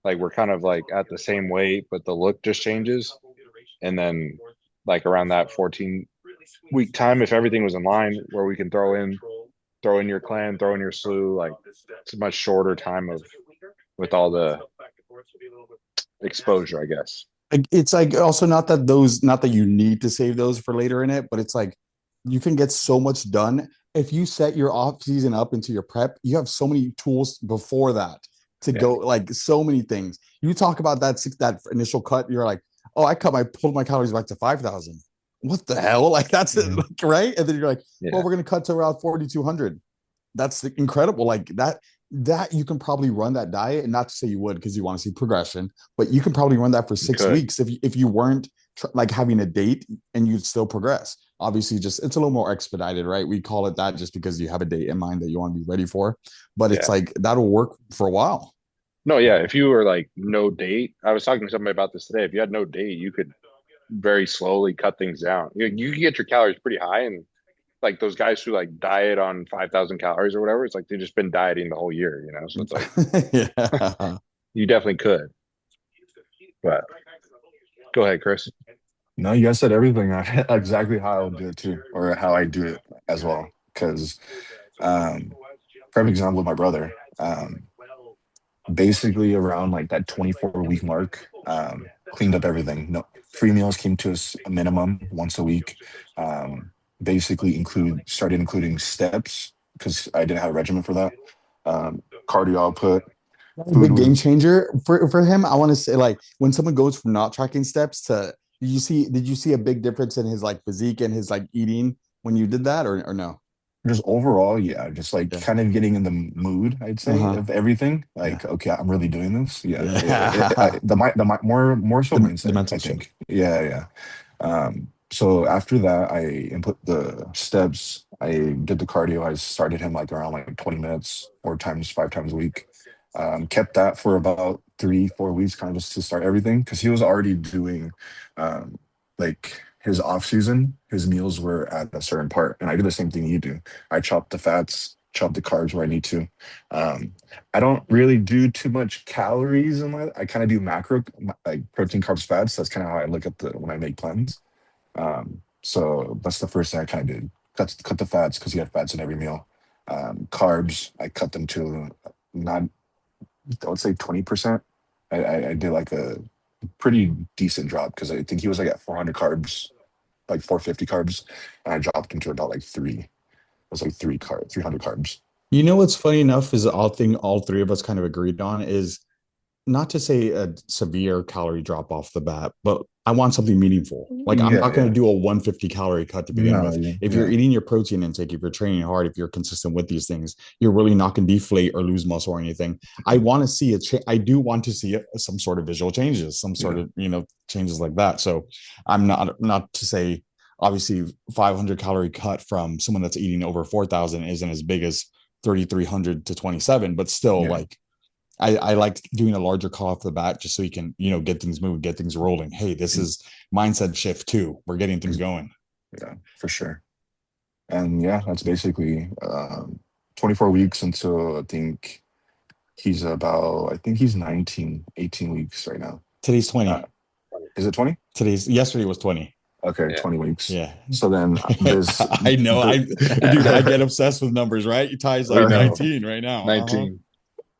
like we're kind of like at the same weight, but the look just changes. And then like around that 14-week time, if everything was in line where we can throw in your clan, throw in your slew, like it's a much shorter time of with all the exposure, I guess. Like it's like also not that you need to save those for later in it, but it's like you can get so much done if you set your off season up into your prep. You have so many tools before that to Yeah. go, like so many things. You talk about that initial cut, you're like, oh, pulled my calories back to 5,000. What the hell? Like that's it, Mhm. like, right? And then you're like, well, Yeah. we're gonna cut to around 4,200. That's incredible. Like that you can probably run that diet, and not to say you would because you want to see progression, but you can probably run that for You 6 could. weeks if you weren't like having a date, and you'd still progress. Obviously, just it's a little more expedited, right? We call it that just because you have a date in mind that you want to be ready for, but it's Yeah. like that'll work for a while. No, yeah. If you were like no date, I was talking to somebody about this today. If you had no date, you could very slowly cut things down. You can get your calories pretty high, and like those guys who like diet on 5,000 calories or whatever, it's like they've just been dieting the whole year. So it's like Yeah. you definitely could. But go ahead, Chris. No, you guys said everything exactly how I would do it too, or how I do it as well. Because, perfect example with my brother. Basically around like that 24-week mark, cleaned up everything. No free meals came to us a minimum once a week. Basically started including steps because I didn't have a regimen for that. Cardio output, A food big game was changer for him. I want to say, like, when someone goes from not tracking steps to, did you see a big difference in his like physique and his like eating when you did that, or no? just overall, yeah, just like Yeah. kind of getting in the mood, I'd say, Uh-huh. of everything. Yeah. Like, okay, I'm really doing this. Yeah, Yeah. more so The mindset, mental I shift. think. Yeah, yeah. So after that, I input the steps. I did the cardio. I started him like around like 20 minutes, 4 times, 5 times a week. Kept that for about 3, 4 weeks, kind of just to start everything, because he was already doing um, like his off season. His meals were at a certain part, and I do the same thing you do. I chop the fats, chop the carbs where I need to. Um, I don't really do too much calories in my. I kind of do macro, like protein, carbs, fats. That's kind of how I look at the when I make plans. So that's the first thing I kind of did. Cut the fats because you have fats in every meal. Carbs, I cut them to not, I would say 20%. I did like a pretty decent drop because I think he was like at 400 carbs, like 450 carbs, and I dropped him to about like three. It was like 300 carbs. You know what's funny enough is the odd thing all three of us kind of agreed on is not to say a severe calorie drop off the bat, but I want something meaningful. Like I'm Yeah, not going to yeah. do a 150 calorie cut to begin No, with. yeah, If you're yeah. eating your protein intake, if you're training hard, if you're consistent with these things, you're really not going to deflate or lose muscle or anything. I want to see I do want to see some sort of visual changes, some sort Yeah. of changes like that. So I'm not to say obviously 500 calorie cut from someone that's eating over 4,000 isn't as big as 3,300 to 27, but still Yeah. like I like doing a larger call off the bat just so you can, get things moving, get things rolling. Hey, this is mindset shift too. We're getting things going. Yeah, for sure. And yeah, that's basically 24 weeks until I think he's 19, 18 weeks right now. Today's Uh, 20. is it 20? Yesterday was 20. Okay, Yeah. 20 weeks. Yeah. So then this I know. Dude, I get the obsessed with numbers, right? Ty's We like know. 19 right now. 19.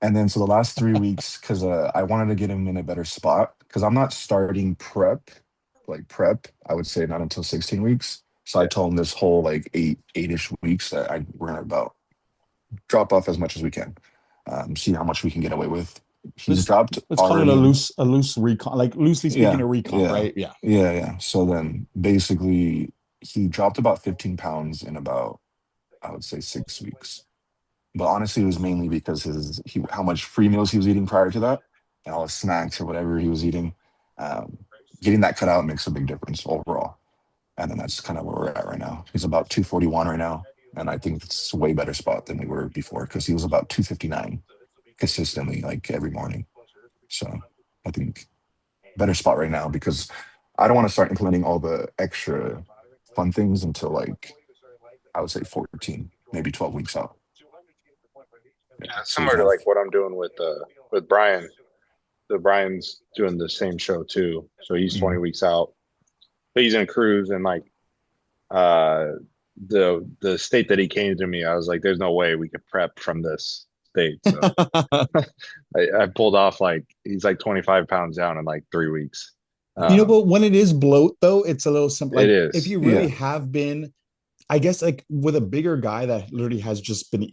and then so the last 3 weeks, because I wanted to get him in a better spot, because I'm not starting prep. I would say not until 16 weeks. So I Yeah. told him this whole like eight-ish weeks that we're gonna about drop off as much as we can, see how much we can get away with. He's Let's dropped let's call it already in. a loose recon, like loosely speaking, Yeah, a recon, yeah, right? Yeah. yeah. So then basically he dropped about 15 pounds in about, I would say, 6 weeks. But honestly, it was mainly because how much free meals he was eating prior to that, and all his snacks or whatever he was eating. Um, Getting that cut out makes a big difference overall. And then that's kind of where we're at right now. He's about 241 right now, and I think it's a way better spot than we were before because he was about 259 consistently, like every morning. So I think better spot right now because I don't want to start implementing all the extra fun things until like I would say 14, maybe 12 weeks out. Yeah. Yeah, So we can similar to have. like what I'm doing with Brian. The Brian's doing the same show too. So he's 20 Mhm. weeks out. But he's in a cruise and like uh the state that he came to me, I was like, there's no way we could prep from this state. So I pulled off like he's like 25 pounds down in like 3 weeks. But when it is bloat, though, it's a little simple. It Like if is. you really Yeah, have been, I guess, like with a bigger guy that literally has just been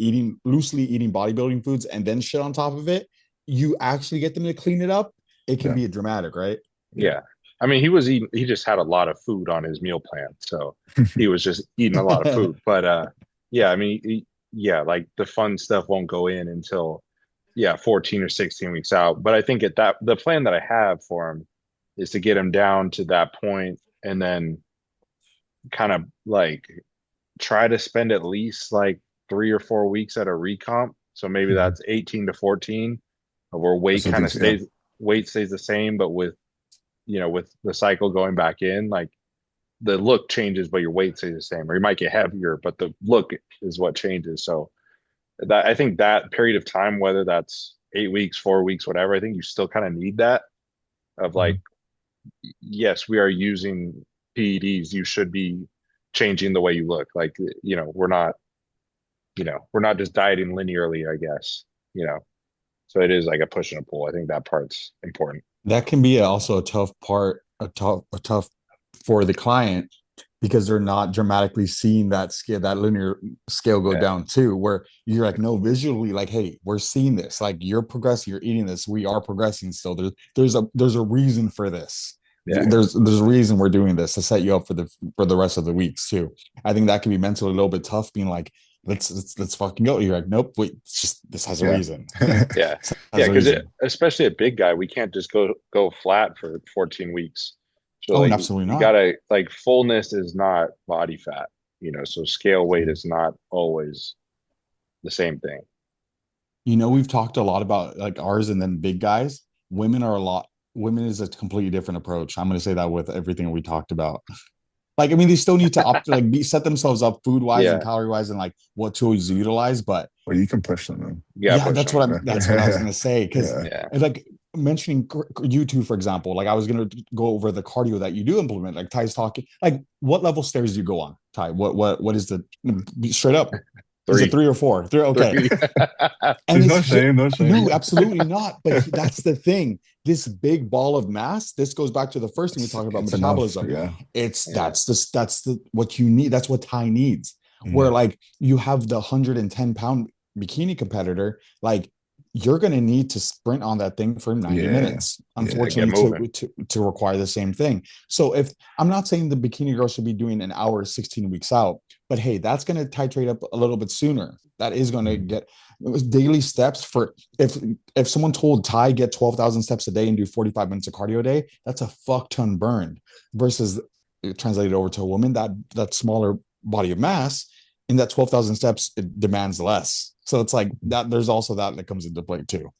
loosely eating bodybuilding foods and then shit on top of it, you actually get them to clean it up. It can yeah, be dramatic, right? yeah. Yeah. I mean, he just had a lot of food on his meal plan. So he was just eating a lot of food. But yeah, I mean, yeah, like the fun stuff won't go in until, yeah, 14 or 16 weeks out. But I think the plan that I have for him is to get him down to that point and then kind of like try to spend at least like 3 or 4 weeks at a recomp. So maybe Mhm. that's 18 to 14, where That's what things. Yeah, weight stays the same, but with with the cycle going back in, like the look changes, but your weight stays the same, or you might get heavier, but the look is what changes. So that I think that period of time, whether that's 8 weeks, 4 weeks, whatever, I think you still kind of need that of Mhm. like, yes, we are using PEDs. You should be changing the way you look. Like, we're not just dieting linearly, I guess, you know. So it is like a push and a pull. I think that part's important. That can be also a tough part, a tough for the client because they're not dramatically seeing that linear scale go Yeah. down too, where you're like, no, visually, like, hey, we're seeing this, like you're progressing, you're eating this, we are progressing still. There's a reason for this. Yeah. There's a reason we're doing this to set you up for the rest of the weeks too. I think that can be mentally a little bit tough, being like, let's fucking go. You're like, nope, wait, it's just this has a yeah. reason. Yeah. This Yeah. has a Because reason. especially a big guy, we can't just go flat for 14 weeks. So Oh, and like absolutely you not. gotta like fullness is not body fat, so scale weight is not always the same thing. We've talked a lot about like ours and then big guys. Women is a completely different approach. I'm going to say that with everything we talked about. Like, I mean, they still need to set themselves up food wise and Yeah. calorie wise and like what tools to utilize. But Well, you can push them, man. You gotta yeah, push them. that's what I was going to say. Cause Yeah. Yeah. like mentioning you two, for example, like I was going to go over the cardio that you do implement. Like Ty's talking, like what level stairs do you go on, Ty? What is the straight up? Is it Three. 3 or 4? Three. Okay. Three. And There's it's no just shame, no shame. no, absolutely not. But that's the thing. This big ball of mass. This goes back to the first thing we talked about, It's enough. metabolism. Yeah. Yeah. That's the what you need. That's what Ty needs. Where Mhm. like you have the 110-pound bikini competitor, like you're gonna need to sprint on that thing for 90 Yeah. minutes, Yeah. Yeah, get unfortunately, moving. to require the same thing. So if I'm not saying the bikini girl should be doing an hour 16 weeks out, but hey, that's gonna titrate up a little bit sooner. That is gonna Mhm. get daily steps for if someone told Ty get 12,000 steps a day and do 45 minutes of cardio a day, that's a fuck ton burned versus translated over to a woman that smaller body of mass in that 12,000 steps, it demands less. So it's like that. There's also that comes into play too.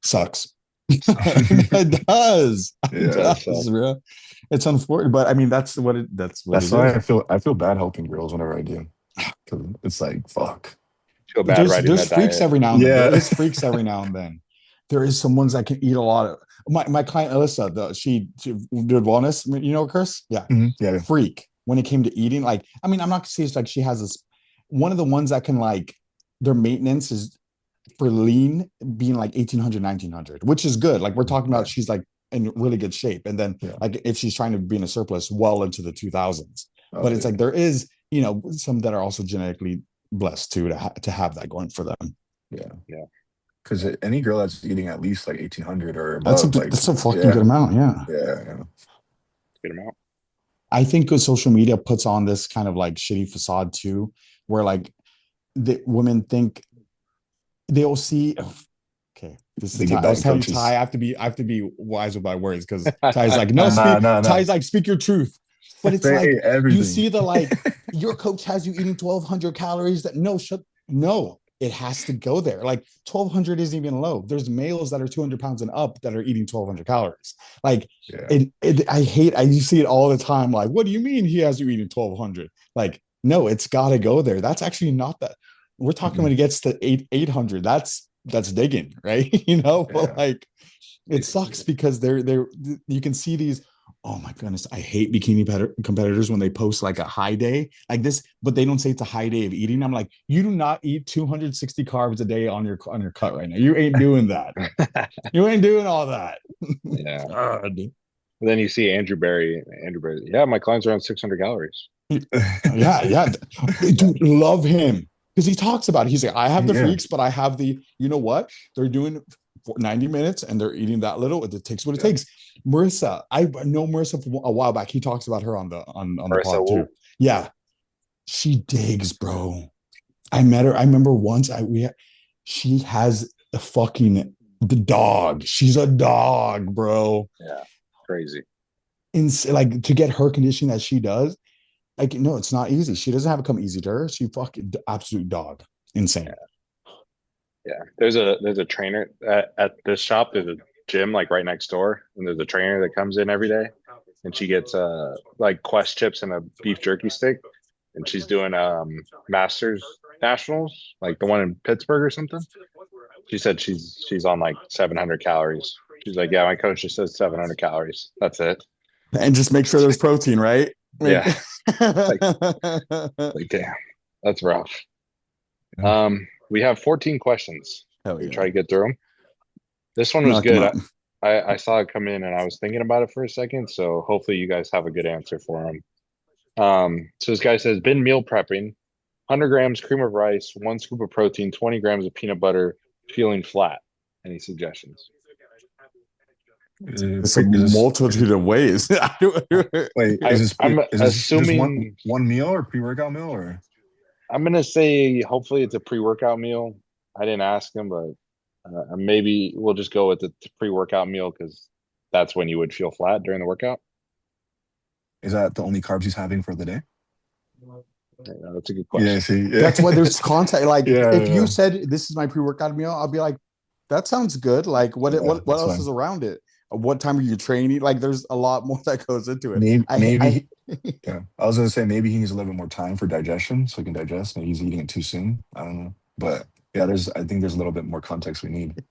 Sucks. It does. It Yeah. does, bro. It's unfortunate, but I mean, that's what That's it why is. I feel bad helping girls whenever I do. 'Cause it's like fuck. Feel But bad there's writing there's that freaks diet. every now and then. There Yeah. is freaks every now and then. there is some ones that can eat a lot of. My client Alyssa, she did wellness. You know, Chris, yeah, Yeah. freak when it came to eating. Like, I mean, I'm not gonna say it's like she has this. One of the ones that can like their maintenance is for lean being like 1800, 1900, which is good. Like we're talking about, she's like in really good shape. And then like if she's trying to be in a surplus well into the 2000s, but it's like there is, you know, some that are also genetically blessed too to have that going for them. Yeah. Because any girl that's eating at least like 1800 or That's above, like, a fucking good amount. Yeah. Good amount. I think social media puts on this kind of like shitty facade too, where like the women think they'll see. Okay, this is they get Ty. I was bad telling Ty, coaches. I have to be wise with my words because Ty's like, no, speak. No. Ty's like, speak your truth. But it's Say like you everything. see the like your coach has you eating 1200 calories. That no, it has to go there. Like 1200 isn't even low. There's males that are 200 pounds and up that are eating 1200 calories. Like you see it all the time. Like, what do you mean he has you eating 1200? Like, no, it's got to go there. That's actually not that. We're talking when it gets to 800. That's digging, right? You know, but like it sucks because they're you can see these. Oh my goodness, I hate bikini competitors when they post like a high day like this, but they don't say it's a high day of eating. I'm like, you do not eat 260 carbs a day on your cut right now. You ain't doing that. You ain't doing all that. Yeah. God. Then you see Andrew Barry. Yeah, my client's around 600 calories. Yeah. Dude, love him because he talks about it. He's like, I have the freaks, but I have the, you know what? They're doing 90 minutes and they're eating that little. It takes what it takes. Marissa, I know Marissa from a while back. He talks about her on the the Marissa pod too. Yeah, she digs, bro. I met her. I remember once. She has a fucking the dog. She's a dog, bro. Yeah, crazy. Like to get her condition that she does. Like, no, it's not easy. She doesn't have it come easy to her. She fucking absolute dog. Insane. Yeah. There's a trainer at this shop. There's a gym like right next door, and there's a trainer that comes in every day, and she gets like Quest chips and a beef jerky stick, and she's doing Masters Nationals, like the one in Pittsburgh or something. She said she's on like 700 calories. She's like, yeah, my coach just says 700 calories. That's it. And just make sure there's protein, right? Yeah. like damn, that's rough. We have 14 questions. Hell We yeah. try to get through them. This one was good. I saw it come in and I was thinking about it for a second. So hopefully you guys have a good answer for him. So this guy says, been meal prepping, 100 grams cream of rice, 1 scoop of protein, 20 grams of peanut butter, feeling flat. Any suggestions? It's a multitude of ways. Wait, I'm is this assuming one meal or pre-workout meal or? I'm gonna say hopefully it's a pre-workout meal. I didn't ask him, but maybe we'll just go with the pre-workout meal because that's when you would feel flat during the workout. Is that the only carbs he's having for the day? Yeah, that's a good question. Yeah, see, that's why there's contact. Like, if you said this is my pre-workout meal, I'll be like, that sounds good. Like, what else is around it? What time are you training? Like, there's a lot more that goes into it. Maybe I was gonna say maybe he needs a little bit more time for digestion so he can digest. Maybe he's eating it too soon. I don't know, but yeah, I think there's a little bit more context we need.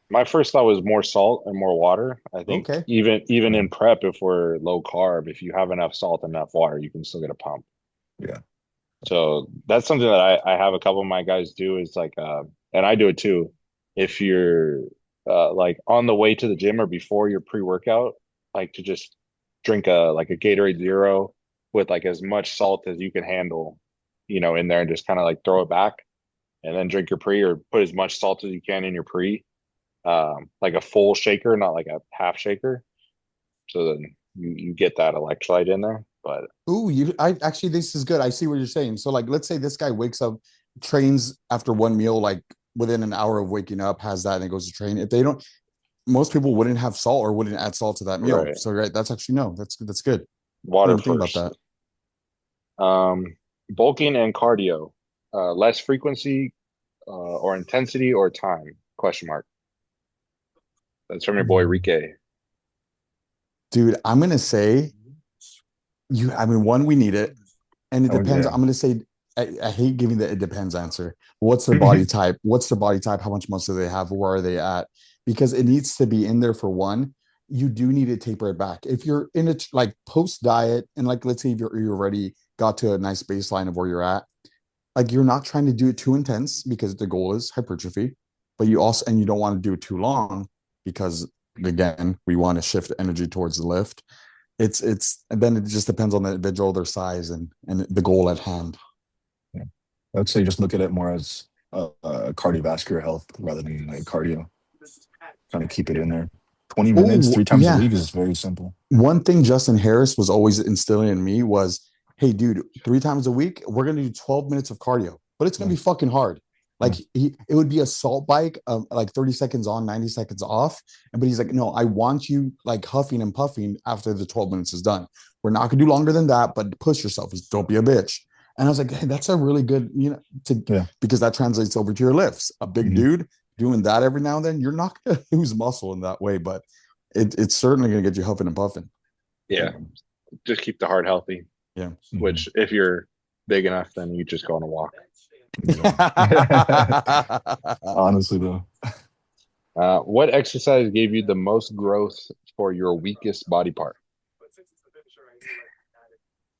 My first thought was more salt and more water. I think even in prep, if we're low carb, if you have enough salt and enough water, you can still get a pump. Yeah. So that's something that I have a couple of my guys do is like, and I do it too. If you're like on the way to the gym or before your pre-workout, like to just drink a Gatorade Zero with like as much salt as you can handle, in there and just kind of like throw it back and then drink your pre or put as much salt as you can in your pre, like a full shaker, not like a half shaker. So then you get that electrolyte in there. But I actually, this is good. I see what you're saying. So like, let's say this guy wakes up, trains after one meal, like within an hour of waking up, has that and then goes to train. If they don't, most people wouldn't have salt or wouldn't add salt to that meal. Right. So that's actually that's good. Water first. Think about that. Bulking and cardio, less frequency or intensity or time? Question mark. That's from your boy Rike. Dude, I'm gonna say one, we need it. And it depends. I'm gonna say I hate giving the it depends answer. What's their body type? What's their body type? How much muscle do they have? Where are they at? Because it needs to be in there for one. You do need to taper it back. If you're in it like post diet, and like let's say if you already got to a nice baseline of where you're at, like you're not trying to do it too intense because the goal is hypertrophy, but you also and you don't want to do it too long because again we want to shift energy towards the lift. It's and then it just depends on the individual, their size, and the goal at hand. Yeah. I would say just look at it more as cardiovascular health rather than like cardio. Trying to keep it in there. 20 minutes, Oh 3 times a yeah, week is very simple. one thing Justin Harris was always instilling in me was, hey, dude, 3 times a week, we're going to do 12 minutes of cardio, but it's going to Yeah. be fucking hard. Like Yeah. it would be a salt bike of like 30 seconds on, 90 seconds off. But he's like, no, I want you like huffing and puffing after the 12 minutes is done. We're not going to do longer than that, but push yourself. Don't be a bitch. And I was like, hey, that's a really good, Yeah. because that translates over to your lifts. A big Mhm. dude doing that every now and then, you're not going to lose muscle in that way, but it's certainly going to get you huffing and puffing. Yeah. Just keep the heart healthy. Yeah. Which, if you're big enough, then you just go on a walk. Honestly, though. What exercise gave you the most growth for your weakest body part?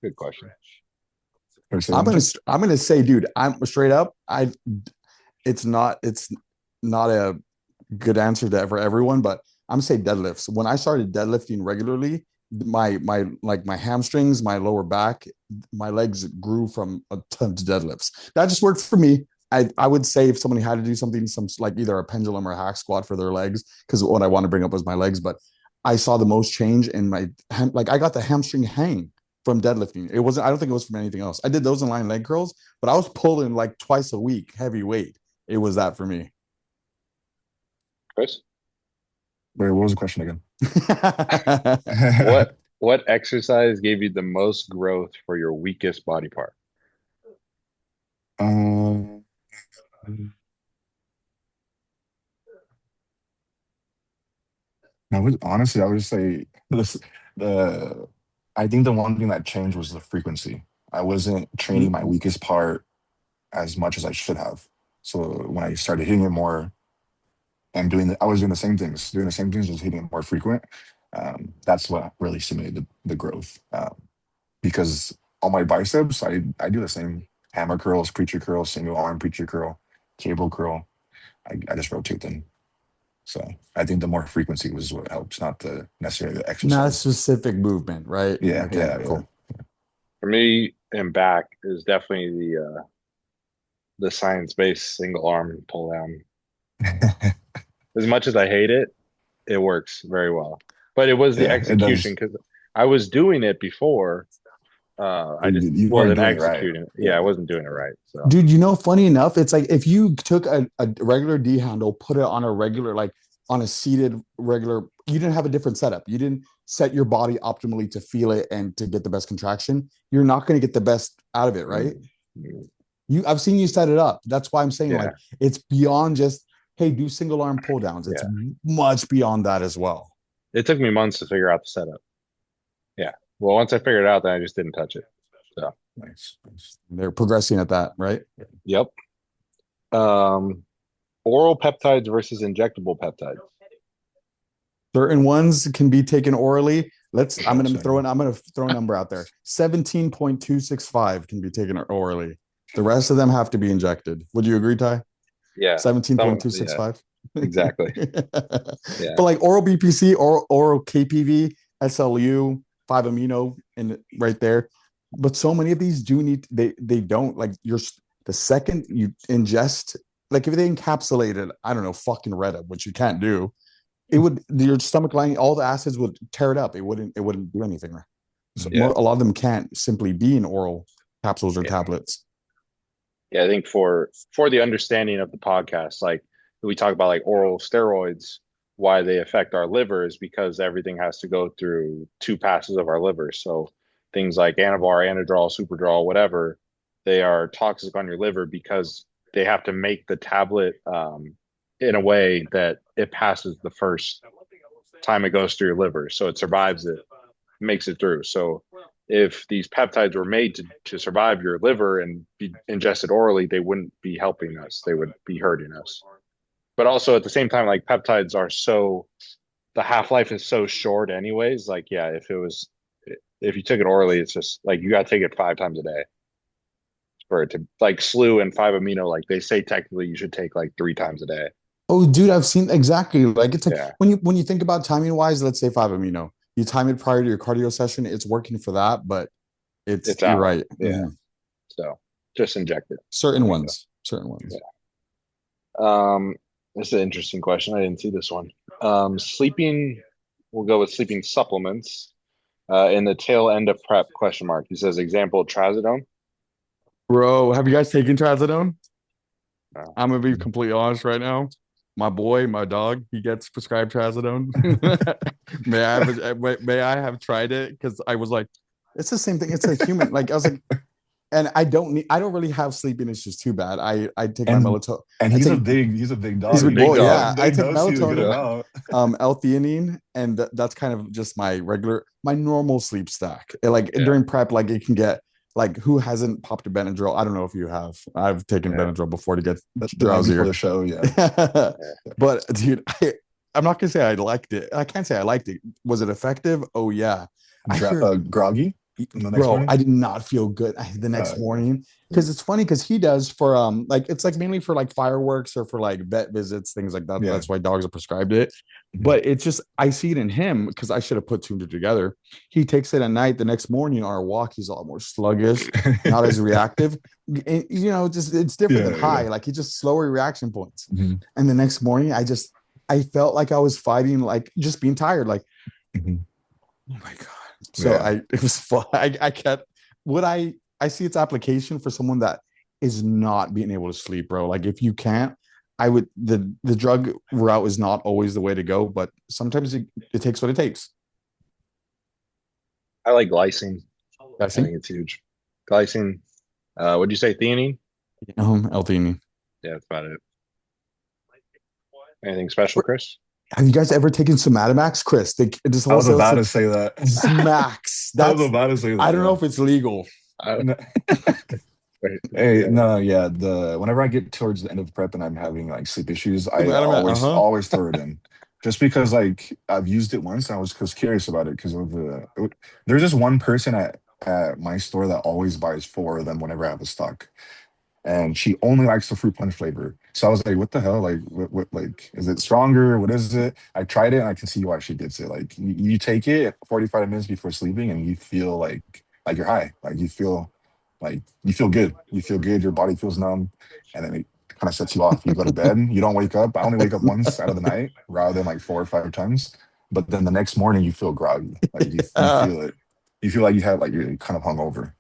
Good question. I'm gonna say, dude, I'm straight up. It's not a good answer for everyone, but I'm gonna say deadlifts. When I started deadlifting regularly, my hamstrings, my lower back, my legs grew from a ton to deadlifts. That just worked for me. I would say if somebody had to do something, some like either a pendulum or a hack squat for their legs, because what I want to bring up was my legs, but I saw the most change in my like I got the hamstring hang from deadlifting. It wasn't, I don't think it was from anything else. I did those inline leg curls, but I was pulling like twice a week, heavy weight. It was that for me. Chris? Wait, what was the question again? What exercise gave you the most growth for your weakest body part? Um, honestly, I would say this the I think the one thing that changed was the frequency. I wasn't training my weakest part as much as I should have. So when I started hitting it more and I was doing the same things, just hitting it more frequent. That's what really stimulated the growth. Because on my biceps, I do the same hammer curls, preacher curl, single arm preacher curl, cable curl. I just rotate them. So I think the more frequency was what helps, not the necessarily the Not a exercise. specific movement, right? Yeah, Okay, yeah, yeah. cool. For me, and back is definitely the science-based single arm pull down. As much as I hate it, it works very well. But it was the Yeah, it execution does. because I was doing it before. I just You weren't wasn't doing it right. executing it. Yeah, Yeah. I wasn't doing it right. So Dude, funny enough, it's like if you took a regular D handle, put it on a regular, like on a seated regular, you didn't have a different setup. You didn't set your body optimally to feel it and to get the best contraction. You're not going to get the best out of it, right? mm, I've seen you set it up. That's why I'm saying yeah, like it's beyond just, hey, do single arm pull downs. It's yeah. much beyond that as well. It took me months to figure out the setup. Yeah. Well, once I figured it out, then I just didn't touch it. So Nice, nice. They're progressing at that, right? yep. Um, Oral peptides versus injectable peptides. Certain ones can be taken orally. I'm gonna Gotcha. throw a number out there. 17.265 can be taken orally. The rest of them have to be injected. Would you agree, Ty? Yeah. Yeah, 17.265. exactly. But Yeah. like oral BPC, oral KPV, SLU, 5 amino, and right there. But so many of these do need they don't like the second you ingest, like if they encapsulated, I don't know, fucking Retta, which you can't do, it would your stomach lining, all the acids would tear it up. It wouldn't do anything. So Yeah. a lot of them can't simply be in oral capsules or Yeah. tablets. Yeah, I think for the understanding of the podcast, like we talk about like oral steroids, why they affect our liver is because everything has to go through two passes of our liver. So things like Anavar, Anadrol, Superdrol, whatever, they are toxic on your liver because they have to make the tablet in a way that it passes the first time it goes through your liver. So it survives it, makes it through. So if these peptides were made to survive your liver and be ingested orally, they wouldn't be helping us. They would be hurting us. But also at the same time, like peptides are so the half life is so short, anyways. Like, yeah, if you took it orally, it's just like you got to take it 5 times a day for it to like SLU and 5-amino. Like they say, technically, you should take like 3 times a day. Oh, dude, I've seen exactly like it's like Yeah, when you think about timing wise, let's say 5 amino, you time it prior to your cardio session, it's working for that, but it's you're out. right. Yeah, so just inject it. Certain There you go. ones, certain ones. Yeah. This is an interesting question. I didn't see this one. Sleeping. We'll go with sleeping supplements. In the tail end of prep? Question mark. He says example trazodone. Bro, have you guys taken trazodone? No. I'm gonna be completely honest right now. My boy, my dog, he gets prescribed trazodone. May I have tried it? Because I was like, it's the same thing. It's a human. Like I was like, and I don't really have sleeping issues too bad. I take my And melatonin. and I he's a take big dog. he's a He's a big big boy. dog. Yeah, I Big take dose you a good melatonin, amount. L-theanine, and that's kind of just my regular, my normal sleep stack. Like Yeah. during prep, like it can get like who hasn't popped a Benadryl? I don't know if you have. I've taken Yeah. Benadryl before to get The night before drowsier. the show, yeah. But dude, I'm not gonna say I liked it. I can't say I liked it. Was it effective? Oh yeah. I hear, Groggy the next bro, morning. I did not feel good the next morning because it's funny because he does for like it's like mainly for like fireworks or for like vet visits, things like that. Yeah. That's why dogs are prescribed it. Mhm. But it's just I see it in him because I should have put two and two together. He takes it at night. The next morning on our walk, he's a lot more sluggish, not as reactive. You know, just it's different than Yeah, high. yeah. Like he just slower reaction points. Mhm. And the next morning, I felt like I was fighting, like just being tired. Like, Mhm. oh my god. So Yeah. it was fun. I kept would I see its application for someone that is not being able to sleep, bro. Like if you can't, I would the drug route is not always the way to go, but sometimes it takes what it takes. I like glycine. I I see. think it's huge. Glycine. Would you say theanine? L-theanine. Yeah, that's about it. Anything special, Chris? Have you guys ever taken Somatomax, Chris? This I whole was sales about thing, to say that. Max. I was That's about to say I that, don't know yeah. if it's legal. I, No. wait, Hey, yeah. no, yeah. The whenever I get towards the end of prep and I'm having like sleep issues, I Somatomax, uh-huh. always throw it in, just because like I've used it once and I was curious about it because of there's just one person at my store that always buys 4 of them whenever I have a stock, and she only likes the fruit punch flavor. So I was like, what the hell? Like, what like, is it stronger? What is it? I tried it and I can see why she gets it. Like, you take it 45 minutes before sleeping and you feel like you're high. Like you feel good. You feel good. Your body feels numb, and then it kind of sets you off. You go to bed. You don't wake up. I only wake up once out of the night rather than like 4 or 5 times. But then the next morning you feel groggy. Like you Uh, feel it. You feel like you're kind of hungover.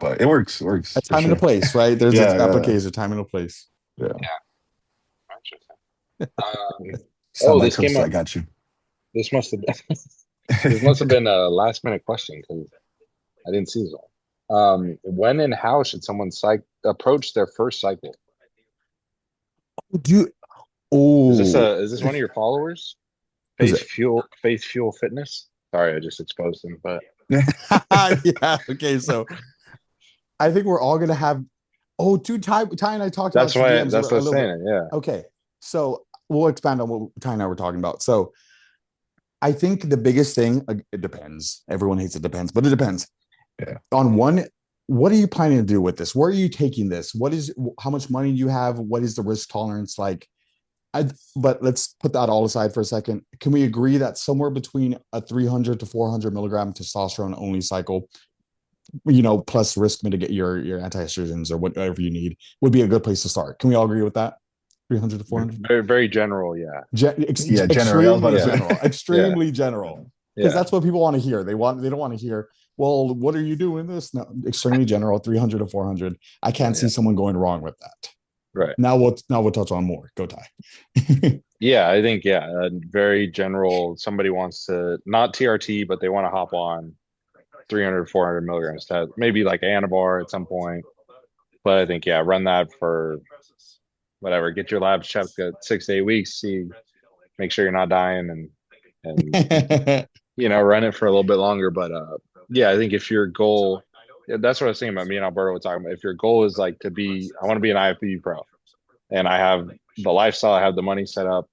But it works. It a works for time and a sure. place, right? There's its Yeah, yeah, application, time and a place. yeah. Interesting. Um, Son, oh, that this comes came to I up. got you. This must have been. This must have been a last minute question because I didn't see this one. When and how should someone approach their first cycle? Do you, oh, Is this one of your followers? who's it? Faith Fuel Fitness. Sorry, I just exposed him, but Yeah. Okay. So I think we're all gonna have. Oh, dude, Ty and I talked about that's some why DMs that's a what I'm little bit. saying. Yeah, Okay. So we'll expand on what Ty and I were talking about. So I think the biggest thing, it depends. Everyone hates it depends, but it depends. Yeah. On one, what are you planning to do with this? Where are you taking this? How much money do you have? What is the risk tolerance like? But let's put that all aside for a second. Can we agree that somewhere between a 300 to 400 milligram testosterone only cycle, plus risk mitigate your anti-estrogens or whatever you need would be a good place to start? Can we all agree with that? 300 to 400? very very general. Yeah, Yeah, general. I was about Extremely to yeah, general, say. yeah, extremely general. Because yeah, that's what people want to hear. They don't want to hear, well, what are you doing this? No, extremely general, 300 to 400. I can't see yeah. someone going wrong with that. Right. Now we'll touch on more. Go Ty. Yeah, I think very general. Somebody wants to not TRT, but they want to hop on 300, 400 milligrams to maybe like Anavar at some point. But I think run that for whatever. Get your labs checked at 6 to 8 weeks. Make sure you're not dying, and run it for a little bit longer. But yeah, I think if your goal, yeah, that's what I was thinking about. Me and Alberto were talking about. If your goal is like to be, I want to be an IFBB pro, and I have the lifestyle, I have the money set up.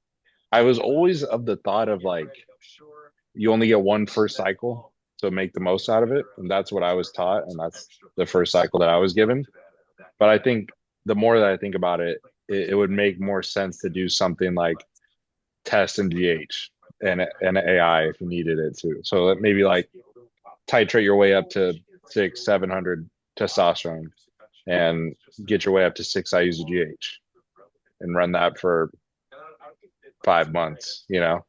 I was always of the thought of like you only get one first cycle, so make the most out of it, and that's what I was taught, and that's the first cycle that I was given. But I think the more that I think about it, it would make more sense to do something like test and GH and AI if you needed it too. So that maybe like titrate your way up to 700 testosterone and get your way up to 6 IUs of GH and run that for 5 months. Yeah.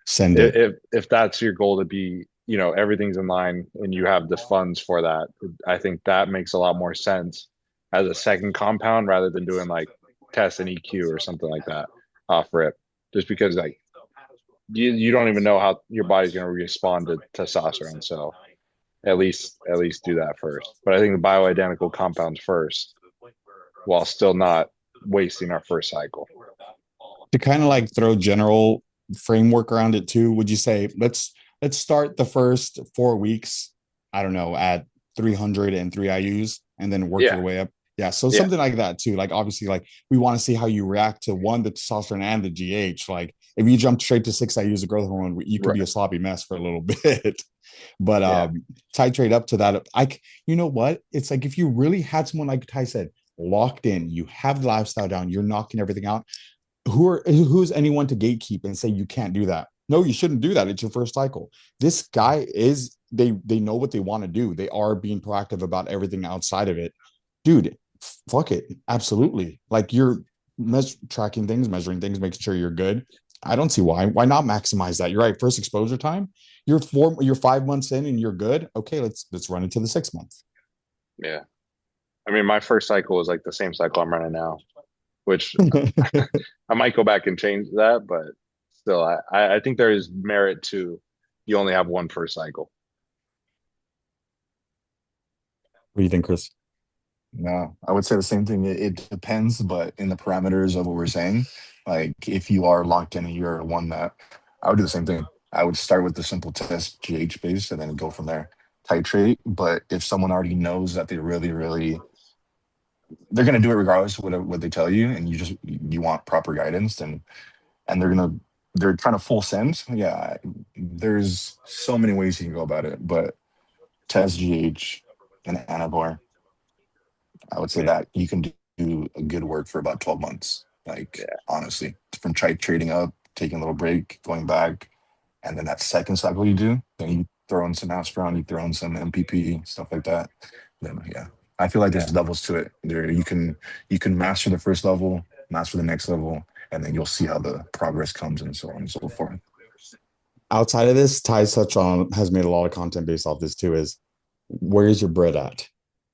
Send it. If that's your goal to be, everything's in line and you have the funds for that, I think that makes a lot more sense as a second compound rather than doing like test and EQ or something like that off rip. Just because like you don't even know how your body's going to respond to testosterone. So at least do that first. But I think the bioidentical compounds first, while still not wasting our first cycle. To kind of like throw general framework around it too, would you say let's start the first 4 weeks, I don't know, at 303 IUs and then work Yeah, your way up? Yeah, so yeah, something like that too. Like obviously, like we want to see how you react to one, the testosterone and the GH. Like if you jump straight to 6 IUs of growth hormone, you could be right. a sloppy mess for a little bit. But Yeah, titrate up to that. You know what? It's like if you really had someone like Ty said, locked in, you have the lifestyle down, you're knocking everything out. Who's anyone to gatekeep and say you can't do that? No, you shouldn't do that. It's your first cycle. This guy is they know what they want to do. They are being proactive about everything outside of it. Dude, fuck it. Absolutely. Like you're tracking things, measuring things, making sure you're good. I don't see why. Why not maximize that? You're right. First exposure time. You're 5 months in and you're good. Okay, let's run into the 6 month. yeah. I mean, my first cycle was like the same cycle I'm running now, which I might go back and change that, but still, I think there is merit to you only have one first cycle. What do you think, Chris? No, I would say the same thing. It depends, but in the parameters of what we're saying, like if you are locked in and you're one that, I would do the same thing. I would start with the simple test GH base and then go from there. Titrate, but if someone already knows that they really, really, they're gonna do it regardless of what they tell you, and you want proper guidance, and they're trying to full send. Yeah, there's so many ways you can go about it, but test GH and Anavor, I would say Yeah, that you can do a good work for about 12 months. Like, yeah, honestly, from trading up, taking a little break, going back. And then that second cycle you do, then you throw in some aspirin, you throw in some MPP, stuff like that. Then, yeah, I feel like yeah, there's levels to it. There, you can master the first level, master the next level, and then you'll see how the progress comes and so on and so forth. Outside of this, Ty such on has made a lot of content based off this too. Is where's your bread at?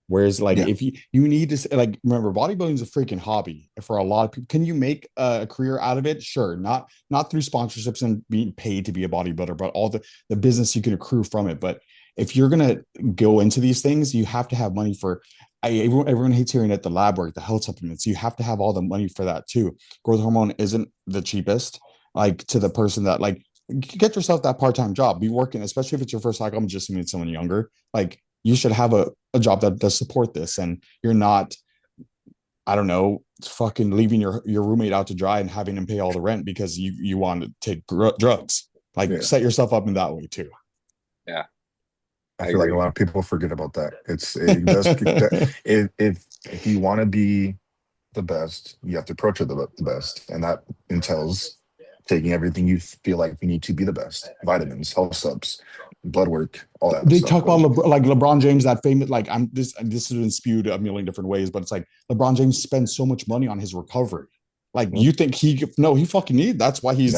Whereas, like, Yeah. if you need to, like, remember, bodybuilding is a freaking hobby for a lot of people. Can you make a career out of it? Sure, not through sponsorships and being paid to be a bodybuilder, but all the business you can accrue from it. But if you're gonna go into these things, you have to have money for. Everyone hates hearing it, the lab work, the health supplements. You have to have all the money for that too. Growth hormone isn't the cheapest. Like to the person that like get yourself that part-time job, be working, especially if it's your first cycle. I'm just meeting someone younger. Like you should have a job that does support this and you're not, I don't know, fucking leaving your roommate out to dry and having him pay all the rent because you want to take drugs. Like Yeah. set yourself up in that way too. yeah. I I feel like a agree. lot of people forget about that. It does if you want to be the best, you have to approach it the best, and that entails taking everything you feel like you need to be the best: vitamins, health subs, blood work, all that They stuff. talk about like LeBron James, that famous, like this has been spewed a million different ways, but it's like LeBron James spends so much money on his recovery. Like Well, you think he fucking need, yeah, still that's why he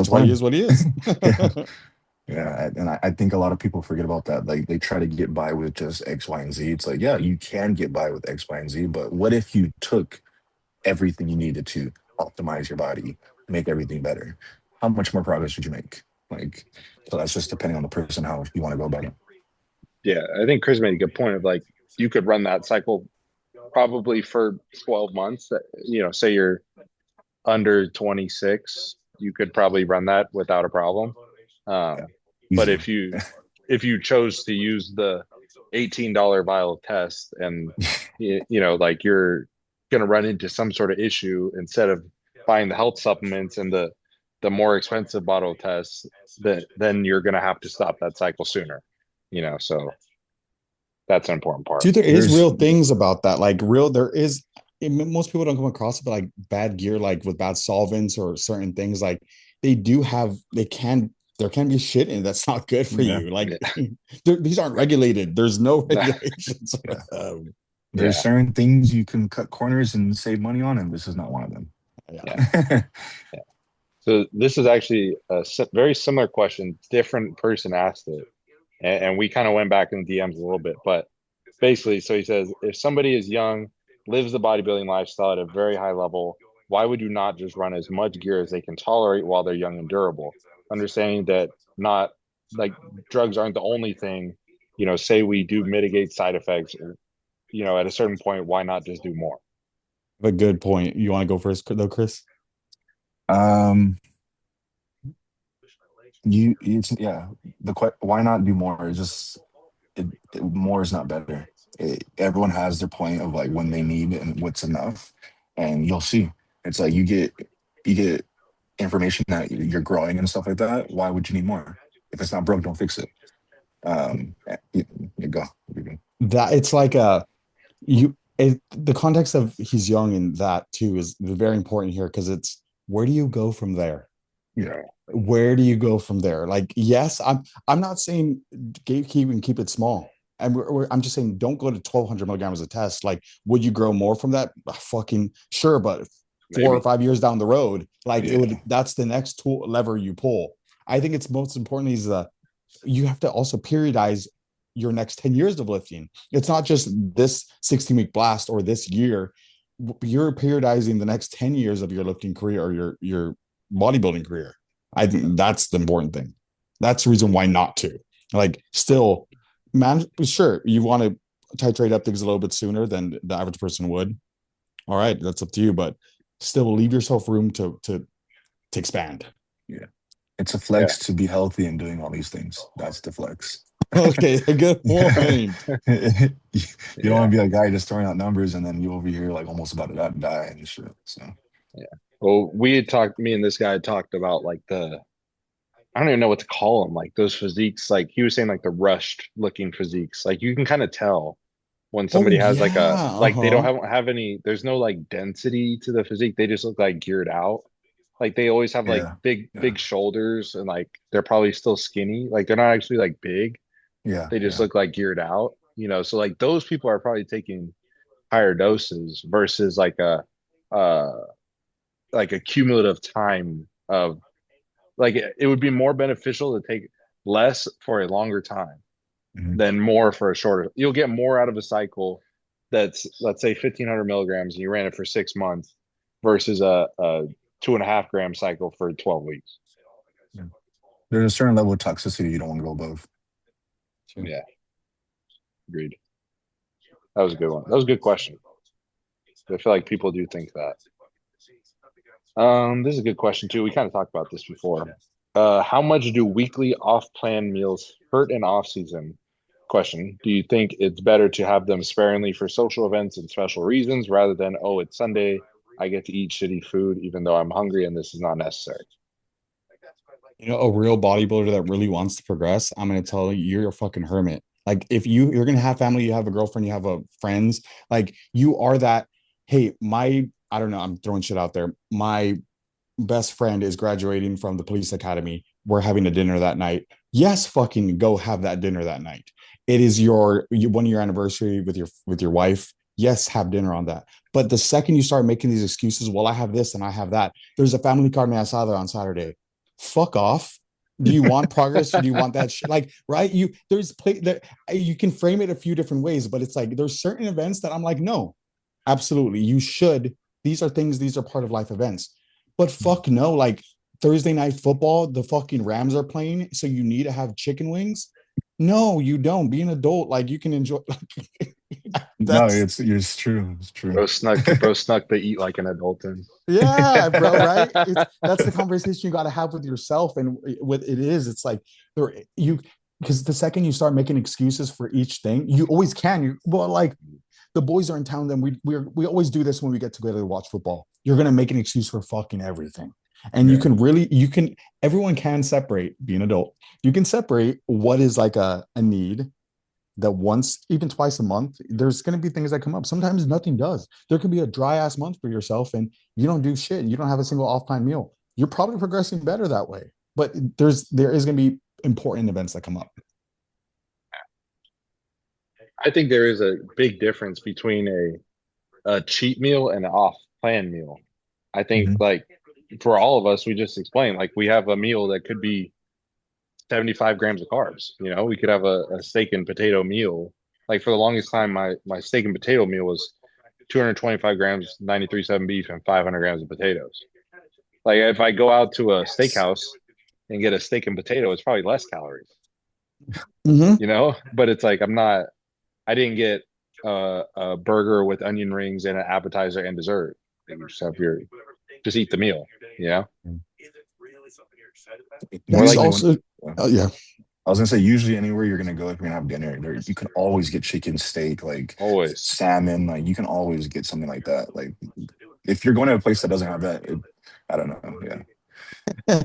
playing. is what he is. Yeah, yeah, and I think a lot of people forget about that. Like they try to get by with just X, Y, and Z. It's like, yeah, you can get by with X, Y, and Z, but what if you took everything you needed to optimize your body, make everything better? How much more progress would you make? Like, so that's just depending on the person how you want to go about it. Yeah, I think Chris made a good point of like you could run that cycle probably for 12 months. Say you're under 26, you could probably run that without a problem. Yeah, Um, but easily. if you if you chose to use the $18 vial test, and like you're going to run into some sort of issue, instead of buying the health supplements and the more expensive bottle tests, then you're going to have to stop that cycle sooner. So that's an important part. Dude, there is There's real things about that. Like real, there is. Most people don't come across it, but like bad gear, like with bad solvents or certain things, like they do have. There can be shit in it that's not good for yeah, you. Like Yeah. these aren't regulated. There's no Nah, regulations. yeah. there's Yeah. certain things you can cut corners and save money on, and this is not one of them. Yeah. Yeah. Yeah. So this is actually a very similar question. Different person asked it, and we kind of went back in the DMs a little bit, but basically, so he says, if somebody is young, lives the bodybuilding lifestyle at a very high level, why would you not just run as much gear as they can tolerate while they're young and durable? Understanding that not like drugs aren't the only thing, say we do mitigate side effects, at a certain point, why not just do more? A good point. You want to go first, though, Chris? Um, it's yeah. Why not do more? It's just more is not better. Everyone has their point of like when they need and what's enough, and you'll see. It's like you get information that you're growing and stuff like that. Why would you need more? If it's not broke, don't fix it. You go. You go. That it's like the context of he's young and that too is very important here because it's where do you go from there? Yeah, Where do you go from there? Like, yes, I'm not saying gatekeep and keep it small. And I'm just saying don't go to 1,200 milligrams a test. Like, would you grow more from that? Fucking sure, but 4 or 5 years down the road, like it would. yeah, That's the next tool lever you pull. I think it's most importantly is you have to also periodize your next 10 years of lifting. It's not just this 16-week blast or this year. You're periodizing the next 10 years of your lifting career or your bodybuilding career. I think that's the important thing. That's the reason why not to. Like, still, man, sure, you want to titrate up things a little bit sooner than the average person would. All right, that's up to you, but still leave yourself room to expand. yeah. It's a Yeah. flex to be healthy and doing all these things. That's the flex. Okay, a good point. You don't Yeah. want to be a guy just throwing out numbers and then you over here like almost about to die and shit. So Yeah. Well, me and this guy had talked about like I don't even know what to call them, like those physiques. Like he was saying, like the rushed looking physiques. Like you can kind of tell when Oh somebody has yeah, like they don't uh-huh. have any, there's no like density to the physique. They just look like geared out. Like they always have like yeah, yeah, big shoulders, and like they're probably still skinny. Like they're not actually like big. yeah, They just yeah. look like geared out, So like those people are probably taking higher doses versus uh like a cumulative time of, like it would be more beneficial to take less for a longer time Mhm. than more for a shorter. You'll get more out of a cycle that's, let's say, 1,500 milligrams and you ran it for 6 months versus a 2.5 gram cycle for 12 weeks. Yeah. There's a certain level of toxicity you don't want to go above. Yeah, agreed. That was a good one. That was a good question. I feel like people do think that. This is a good question too. We kind of talked about this before. How much do weekly off-plan meals hurt in off-season? Question. Do you think it's better to have them sparingly for social events and special reasons rather than, oh, it's Sunday, I get to eat shitty food even though I'm hungry and this is not necessary? A real bodybuilder that really wants to progress, I'm gonna tell you, you're a fucking hermit. Like, if you're gonna have family, you have a girlfriend, you have a friends, like you are that. Hey, I don't know, I'm throwing shit out there. My best friend is graduating from the police academy. We're having a dinner that night. Yes, fucking go have that dinner that night. It is your 1 year anniversary with your wife. Yes, have dinner on that. But the second you start making these excuses, well, I have this and I have that. There's a family carne asada on Saturday. Fuck off. Do you want progress or do you want that shit? Like, right? There's play that you can frame it a few different ways, but it's like there's certain events that I'm like, no, absolutely. You should. These are things, these are part of life events. But fuck no, like Thursday night football, the fucking Rams are playing, so you need to have chicken wings. No, you don't. Be an adult, like you can enjoy. No, That's it's true. It's true. Bro snuck to eat like an adultin. yeah, bro. Right? That's the conversation you got to have with yourself and what it is. It's like you. because the second you start making excuses for each thing, you always can. Like the boys are in town, then we always do this when we get together to watch football. You're gonna make an excuse for fucking everything. And Yeah. you can everyone can separate being adult. You can separate what is like a need that once, even twice a month, there's going to be things that come up. Sometimes nothing does. There can be a dry ass month for yourself and you don't do shit. You don't have a single off-time meal. You're probably progressing better that way. But there is going to be important events that come up. I think there is a big difference between a cheat meal and an off-plan meal. I think Mhm. like for all of us, we just explained like we have a meal that could be 75 grams of carbs. You know, we could have a steak and potato meal. Like for the longest time, my steak and potato meal was 225 grams, 93.7 beef, and 500 grams of potatoes. Like if I go out to a Yes. steakhouse and get a steak and potato, it's probably less calories, Mm-hmm. you know? But it's like I didn't get a burger with onion rings and an appetizer and dessert. You just have just eat the meal, you know? Or That's like, Usually when also, yeah. yeah. I was gonna say usually anywhere you're gonna go if you're gonna have dinner, you can always get chicken, steak, like always. salmon, like you can always get something like that. Like if you're going to a place that doesn't have that, I don't know. Yeah,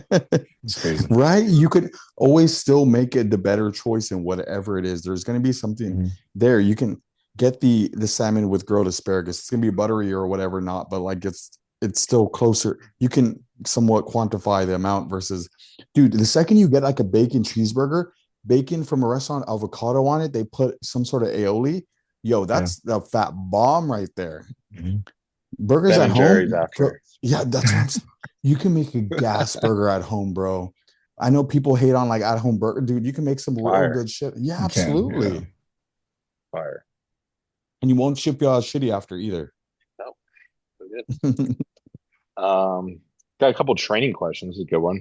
it's crazy. Right? You could always still make it the better choice in whatever it is. There's going to be something Mhm. there. You can get the salmon with grilled asparagus. It's going to be buttery or whatever, not, but like it's still closer. You can somewhat quantify the amount versus, dude, the second you get like a bacon cheeseburger, bacon from a restaurant, avocado on it, they put some sort of aioli. Yo, Yeah. that's the fat bomb right there. Mhm. Burgers Ben at and Jerry's home, bro. after. Yeah, that's what I'm saying. You can make a gas burger at home, bro. I know people hate on like at home burger, dude. You can make some real Fire. good shit. Yeah, You can. Yeah. absolutely. Fire. And you won't ship you out shitty after either. No, so good. Got a couple training questions. A good one.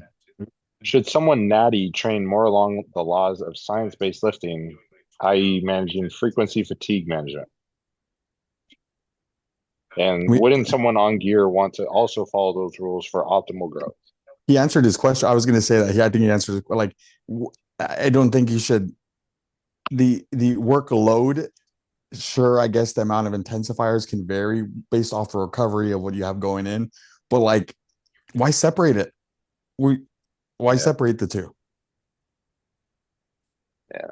Should someone natty train more along the laws of science-based lifting, i.e., managing frequency fatigue management? And We, wouldn't someone on gear want to also follow those rules for optimal growth? he answered his question. I was going to say that. I think he answered like, I don't think he should. The workload, sure, I guess the amount of intensifiers can vary based off the recovery of what you have going in, but like, why separate it? We Why Yeah, separate the two? yeah.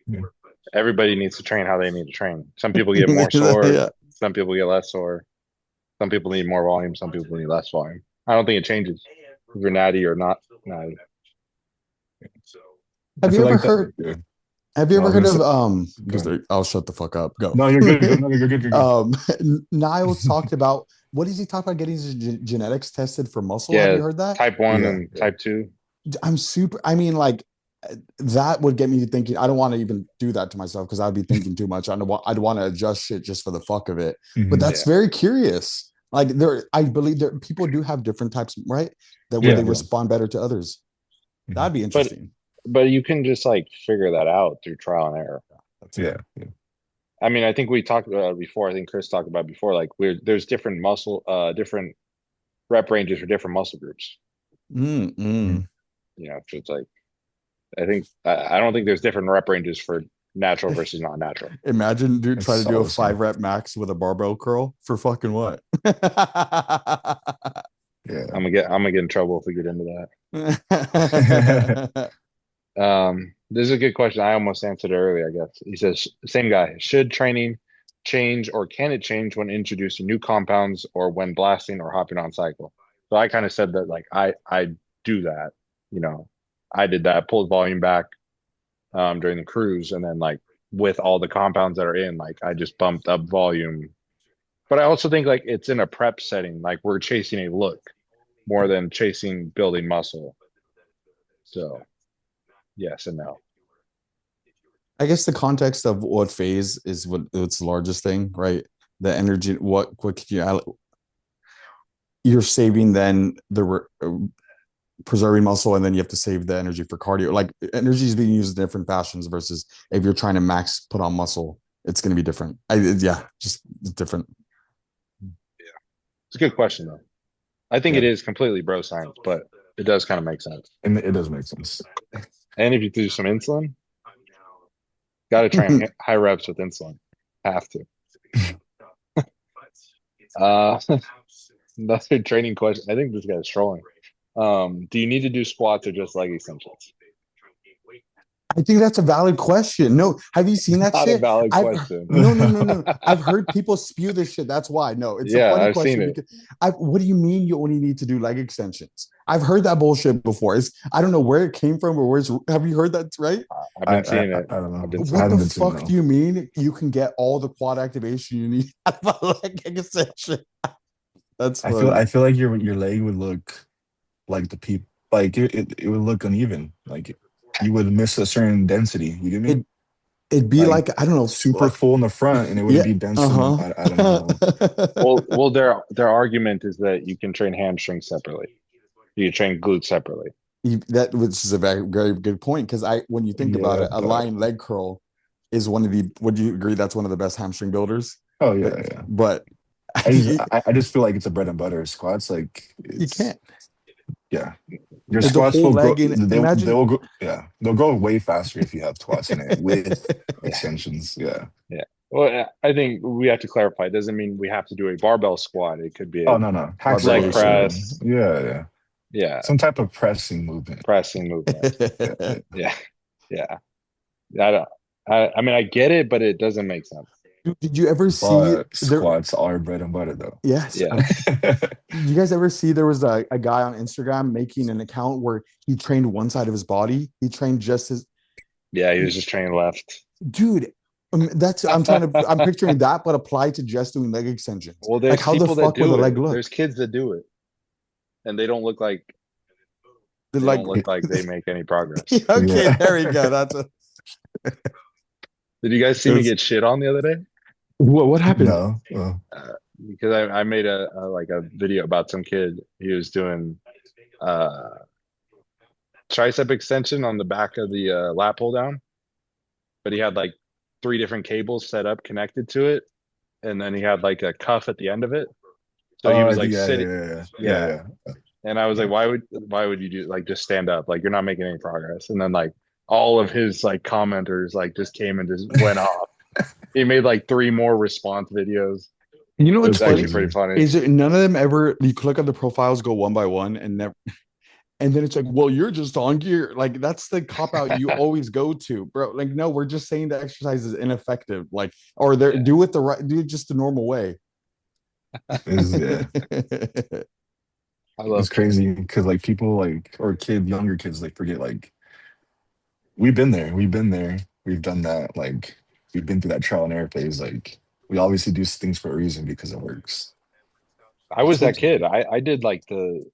Yeah. Everybody needs to train how they need to train. Some people get more sore, Yeah. some people get less sore. Some people need more volume, some people need less volume. I don't think it changes if you're natty or not natty. I Have you feel ever like that. heard Yeah. Have you No, I ever was heard gonna say. of Go ahead. I'll shut the fuck up. Go. No, you're good. No, you're good. You're good. um Niles talked about, what does he talk about, getting his genetics tested for muscle? Have Yeah, you heard that? type one Yeah. and Yeah. type two. I'm super, I mean, like, that would get me thinking. I don't want to even do that to myself because I'd be thinking too much. I'd want to adjust shit just for the fuck of it. But Mhm. that's Yeah. very curious. Like, I believe there people do have different types, right? That where Yeah. they Yeah. Yeah. respond better to others. Mhm. That'd be But interesting. but you can just like figure that out through trial and error. That's Yeah. fair. Yeah. I mean, I think we talked about it before. I think Chris talked about it before. Like there's different different rep ranges for different muscle groups. Mhm. Mm-mm. You know, so it's like I don't think there's different rep ranges for natural versus not natural. Imagine, dude, try to It's do all a the same. 5 rep max with a barbell curl for fucking what? Yeah. I'm gonna get in trouble if we get into that. This is a good question. I almost answered it earlier, I guess. He says, same guy, should training change or can it change when introducing new compounds or when blasting or hopping on cycle? So I kind of said that like I do that, you know, I did that, pulled volume back during the cruise, and then like with all the compounds that are in, like I just bumped up volume. But I also think like it's in a prep setting, like we're chasing a look more than chasing building muscle. So yes and no. I guess the context of what phase is what's the largest thing, right? The energy, what could you're saving then preserving muscle, and then you have to save the energy for cardio. Like, energy is being used in different fashions versus if you're trying to max put on muscle, it's going to be different. Yeah, just different. It's a good question though. I think Yeah. it is completely bro science, but it does kind of make sense. And it does make sense. And if you do some insulin, got to train high reps with insulin. Have to. Uh, another training question. I think this guy's trolling. Do you need to do squats or just leg extensions? I think that's a valid question. No, have you seen that Not a shit? valid I've question. no. I've heard people spew this shit. That's why. No, it's a Yeah, funny I've seen question it. because what do you mean you only need to do leg extensions? I've heard that bullshit before. I don't know where it came from or have you heard that, right? I've I, been I seeing it. I don't I've know. been I seeing What the it. haven't been seeing fuck do no. you mean you can get all the quad activation you need out of a leg extension? That's I funny. feel like your leg would look like the people like it would look uneven. Like you would miss a certain density. You get me? It it'd be Like like I don't know, super like full in the front, and it wouldn't yeah, be dense in the. uh I don't know. huh. Well, their argument is that you can train hamstrings separately. You can train glutes separately. That which is a very good point because when you think about Yeah, it, a but lying leg curl is one of the. Would you agree that's one of the best hamstring builders? oh But yeah, yeah. but I you, I just feel like it's a bread and butter. Squats, like you it's can't. yeah. Your The squats whole will grow. leg in. They Imagine. will go. Yeah, they'll go way faster if you have squats in it with Yeah, extensions. Yeah. yeah. Well, I think we have to clarify. It doesn't mean we have to do a barbell squat. It could be Oh a no, no, hack Barbell leg squat. ratio. press. Yeah, yeah. Yeah, Some type of pressing movement. pressing movement. Yeah, yeah. Yeah, yeah. I don't. I mean, I get it, but it doesn't make sense. Did you ever see But there? squats are bread and butter, though. Yes. Yeah, Did you guys ever see there was a guy on Instagram making an account where he trained one side of his body? He trained just his yeah. He was just training left. dude. That's I'm picturing that, but applied to just doing leg extensions. Well, Like there's how the people that fuck would the do leg it. look? There's kids that do it, and The they leg. don't look like they make any progress. Okay, Yeah. there we go. That's a. Did you guys see me It's, get shit on the other day? what happened? No. Oh. Uh, because I made a like a video about some kid. He was doing uh tricep extension on the back of the lat pull down, but he had like three different cables set up connected to it, and then he had like a cuff at the end of it. So he Oh, was like yeah, sitting, yeah, yeah, yeah. yeah, And I was like, why would you do like just stand up? Like you're not making any progress. And then like all of his like commenters like just came and just went off. He made like three more response videos. You know It what's was That's actually funny? pretty crazy. funny. Is it none of them ever you click on the profiles, go one by one, and never and then it's like, well, you're just on gear. Like that's the cop out you always go to, bro. Like, no, we're just saying the exercise is ineffective. Like, or they Yeah, do it just the normal way. Yeah. I It's love crazy because like people like or younger kids like forget like we've been there, we've done that. Like we've been through that trial and error phase. Like we obviously do things for a reason because it works. I was that kid. I did like the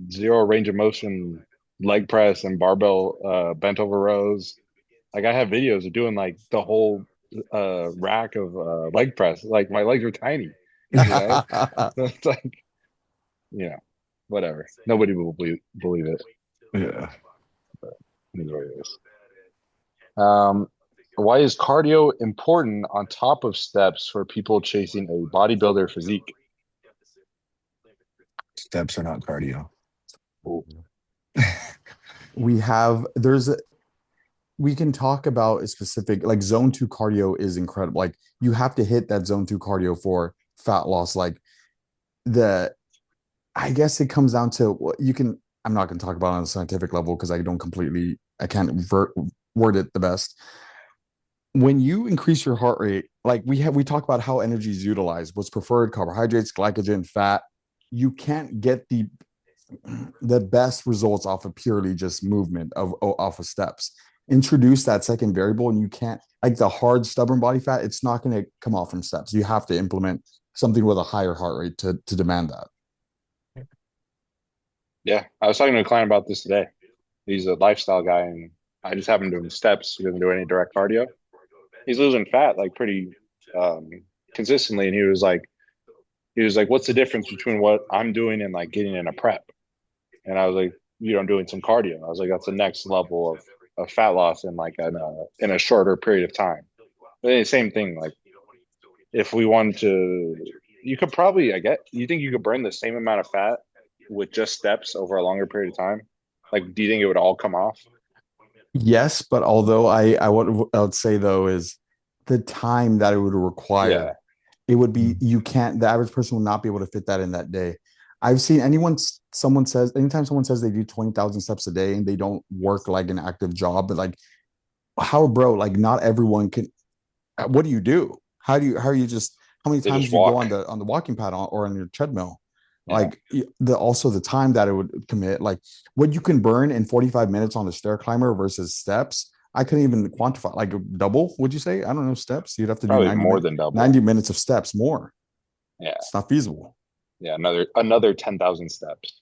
zero range of motion leg press and barbell bent over rows. Like I have videos of doing like the whole rack of leg press. Like my legs were tiny, you know? It's like, you know, whatever. Nobody will believe it. Yeah. It is what it is. Why is cardio important on top of steps for people chasing a bodybuilder physique? Steps are not cardio. Ooh. we have there's a, we can talk about a specific like zone two cardio is incredible. Like you have to hit that zone two cardio for fat loss. Like the I guess it comes down to what you can. I'm not going to talk about it on a scientific level because I can't word it the best. When you increase your heart rate, like we talk about how energy is utilized, what's preferred, carbohydrates, glycogen, fat. You can't get the best results off of purely just movement off of steps. Introduce that second variable, and you can't like the hard, stubborn body fat. It's not going to come off from steps. You have to implement something with a higher heart rate to demand that. Yeah, I was talking to a client about this today. He's a lifestyle guy, and I just have him doing steps. He doesn't do any direct cardio. He's losing fat like pretty um, consistently, and he was like, "What's the difference between what I'm doing and like getting in a prep?" And I was like, I'm doing some cardio. I was like, that's the next level of fat loss in like in a shorter period of time. But the same thing, like if we wanted to, you could probably, I get, you think you could burn the same amount of fat with just steps over a longer period of time? Like, do you think it would all come off? Yes, but although I would say though is the time that it would require, Yeah, it would be Mm. you can't the average person will not be able to fit that in that day. I've seen someone says anytime someone says they do 20,000 steps a day and they don't work like an active job, but like how bro, like not everyone can what do you do? How are you just how many they times just do you go walk. on the walking pad or on your treadmill? Yeah, Like the also the time that it would commit, like what you can burn in 45 minutes on the stair climber versus steps. I couldn't even quantify like double, would you say? I don't know, steps. You'd have to do probably more than double. 90 minutes of steps more. Yeah, It's not feasible. yeah, another 10,000 steps.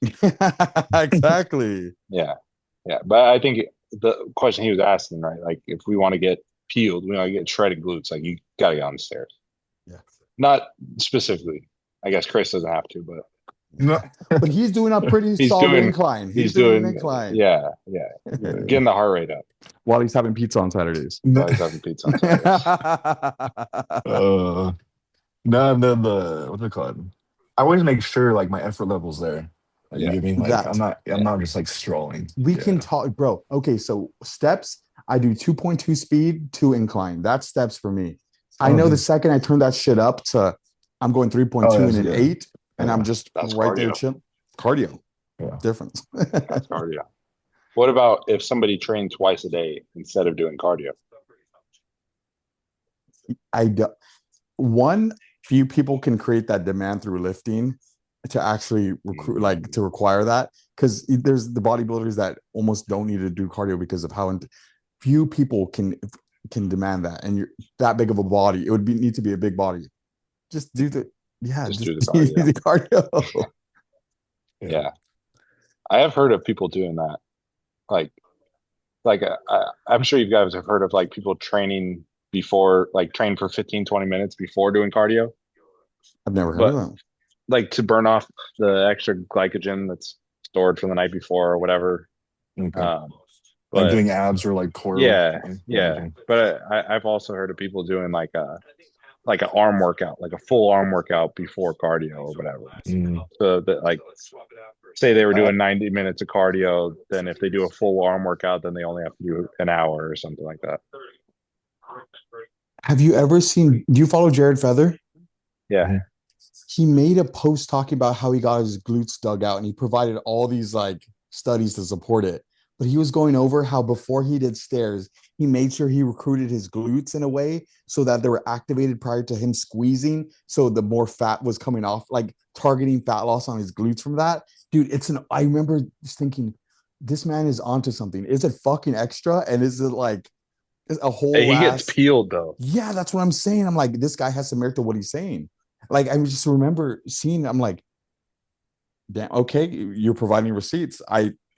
Exactly. Yeah, yeah. But I think the question he was asking, right? Like if we want to get peeled, we want to get shredded glutes, like you gotta get on the stairs. Yeah. Not specifically. I guess Chris doesn't have to, but No. But he's doing a pretty he's solid doing incline. He's he's doing an doing incline yeah, yeah. Getting the heart rate up while he's having pizza on Saturdays. No. while he's having pizza on Saturdays. Uh, no, the what's it called? I always make sure like my effort level's there. Like, you Yeah, get me? Like That I'm yeah. not just like strolling. we can Yeah. talk, bro. Okay, so steps, I do 2.2 speed, 2 incline. That's steps for me. I Oh, know the dude. second I turn that shit up to I'm going Oh, 3.2 and that's an yeah. 8, and I'm Yeah. just That's right there cardio. chill. Cardio Yeah. difference. That's cardio. What about if somebody trained twice a day instead of doing cardio? I do, one few people can create that demand through lifting to actually recruit, like Mm, to require that, because there's the bodybuilders that almost don't need to do cardio because of how few people can demand that, and you're that big of a body, it would be need to be a big body. Just do the yeah, just just do the do cardio. the cardio. Yeah. Yeah, I have heard of people doing that. Like, I'm sure you guys have heard of like people training before, like train for 15, 20 minutes before doing cardio, I've never heard of but that. like to burn off the extra glycogen that's stored from the night before or whatever. Okay. Um, Like but doing abs or like core. yeah, Yeah. yeah. Okay. But I've also heard of people doing like an arm workout, like a full arm workout before cardio or whatever. Mm. So that like say they were Uh, doing 90 minutes of cardio, then if they do a full arm workout, then they only have to do an hour or something like that. Have you ever seen? Do you follow Jared Feather? Yeah. mhm. He made a post talking about how he got his glutes dug out, and he provided all these like studies to support it. But he was going over how before he did stairs, he made sure he recruited his glutes in a way so that they were activated prior to him squeezing. So the more fat was coming off, like targeting fat loss on his glutes from that. Dude, I remember just thinking, this man is onto something. Is it fucking extra? And is it like a Hey, whole he gets ass? peeled though. Yeah, that's what I'm saying. I'm like, this guy has some merit to what he's saying. Like, I just remember seeing, I'm like, damn, okay, you're providing receipts.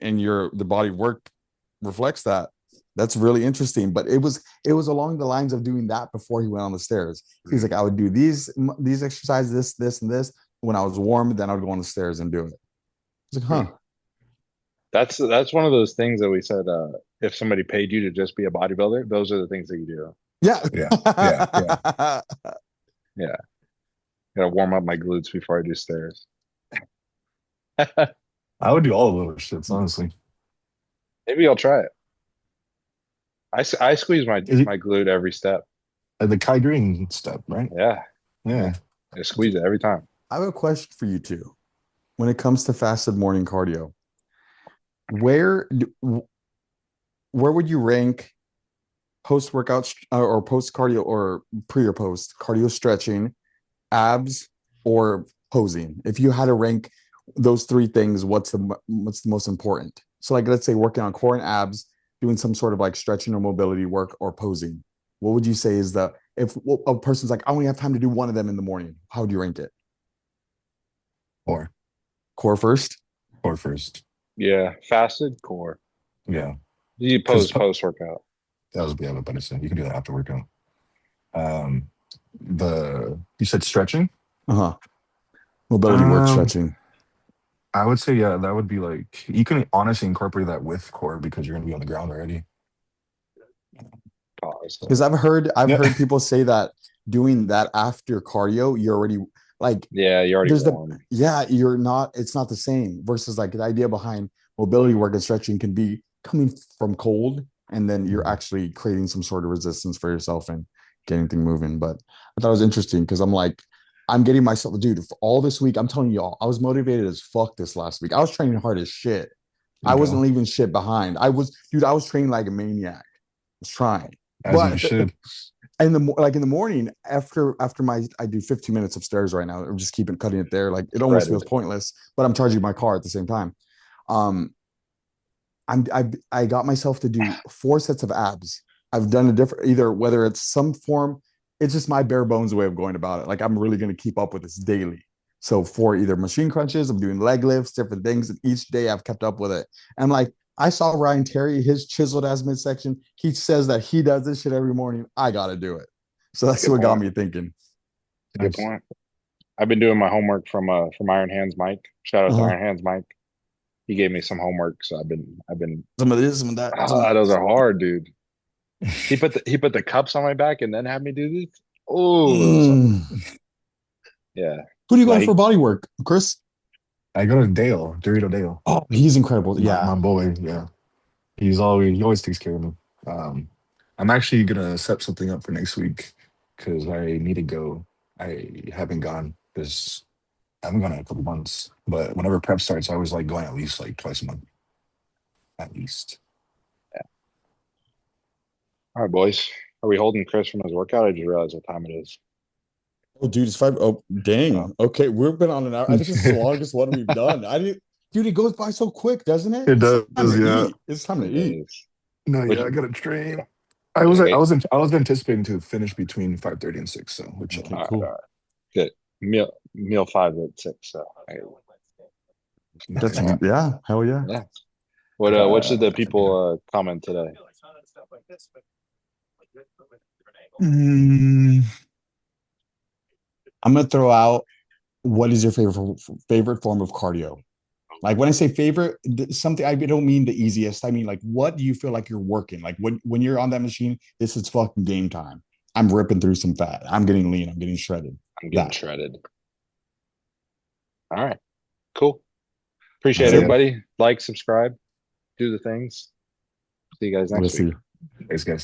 And the body work reflects that. That's really interesting. But it was along the lines of doing that before he went on the stairs. He's like, I would do these exercises, this, and this. When I was warm, then I would go on the stairs and do it. It's like, huh. That's one of those things that we said. If somebody paid you to just be a bodybuilder, those are the things that you do. Yeah. Yeah. Yeah. Yeah. Yeah, gotta warm up my glutes before I do stairs. I would do all of those shits, honestly. Maybe I'll try it. I squeeze Is it my glute every step. the Kai Green step, right? Yeah, yeah, Yeah. I squeeze it every time. I have a question for you too. When it comes to fasted morning cardio, where where would you rank post workout or post cardio or pre or post cardio stretching, abs, or posing? If you had to rank those three things, what's the most important? So, like, let's say working on core and abs, doing some sort of like stretching or mobility work, or posing. What would you say is the if a person's like, I only have time to do one of them in the morning? How would you rank it? Or Core first. first. Yeah, fasted core. Yeah. You Because post workout. that was yeah, but better you can do that after workout. Um the you said stretching? Uh huh. Mobility work Um stretching. I would say yeah, that would be like you can honestly incorporate that with core because you're gonna be on the ground already. Pause. Because So I've yeah, heard people say that doing that after cardio, you're already like Yeah, you're already there's the warm. yeah, you're not it's not the same versus like the idea behind mobility work and stretching can be coming from cold and then you're actually creating some sort of resistance for yourself and getting things moving. But I thought it was interesting because I'm like, I'm getting myself, dude, for all this week. I'm telling y'all, I was motivated as fuck this last week. I was training hard as shit. There I you wasn't go. leaving shit behind. I was training like a maniac. I was trying, As you but should. in the morning after my I do 15 minutes of stairs right now. I'm just keeping cutting it there. Like it almost feels Shredded. pointless, but I'm charging my car at the same time. Um, I got myself to do 4 sets of abs. I've done a different either whether it's some form, it's just my bare bones way of going about it. Like I'm really going to keep up with this daily. So for either machine crunches, I'm doing leg lifts, different things, and each day I've kept up with it. And I'm like, I saw Ryan Terry, his chiseled ass midsection. He says that he does this shit every morning. I got to do it. So that's Good what got point. me thinking. Good Nice. point. I've been doing my homework from Iron Hands Mike. Shout out to Uh-huh. Iron Hands Mike. He gave me some homework, so I've been Some of this, some of that. those are hard, dude. He put the cups on my back and then had me do this. Oh, those are, Mm. yeah. Who do you go No, to for body work, Chris? I go to Dale, Dorito Dale. Oh, he's incredible. My Yeah. boy, yeah. He always takes care of me. Um, I'm actually gonna set something up for next week because I need to go. I haven't gone because I haven't gone in a couple months. But whenever prep starts, I always like going at least like twice a month, at least. all right, boys. Are we holding Chris from his workout? I just realized what time it is. Oh, dude, it's 5. Oh, Oh, dang. Okay, we've been on an hour. I think this is the longest one we've done. I didn't, dude, it goes by so quick, doesn't it? It It's does, time to yeah. eat. It's time to it eat. is. No, Which yeah, I gotta train. okay. I was anticipating to finish between 5:30 and 6, so we're Okay, chilling. cool. All right. Good. Meal five at 6. So That's, Nice. yeah, hell yeah. yeah. What should the people comment today? Mm, I'm gonna throw out what is your favorite form of cardio? Like when I say favorite, something I don't mean the easiest. I mean like what do you feel like you're working? Like when you're on that machine, this is fucking game time. I'm ripping through some fat. I'm getting lean. I'm getting shredded. I'm getting That. shredded. All right. Cool. Appreciate That's Hell it, yeah. it. everybody. Like, subscribe, do the things. See you guys next Let's week. see. Thanks, guys.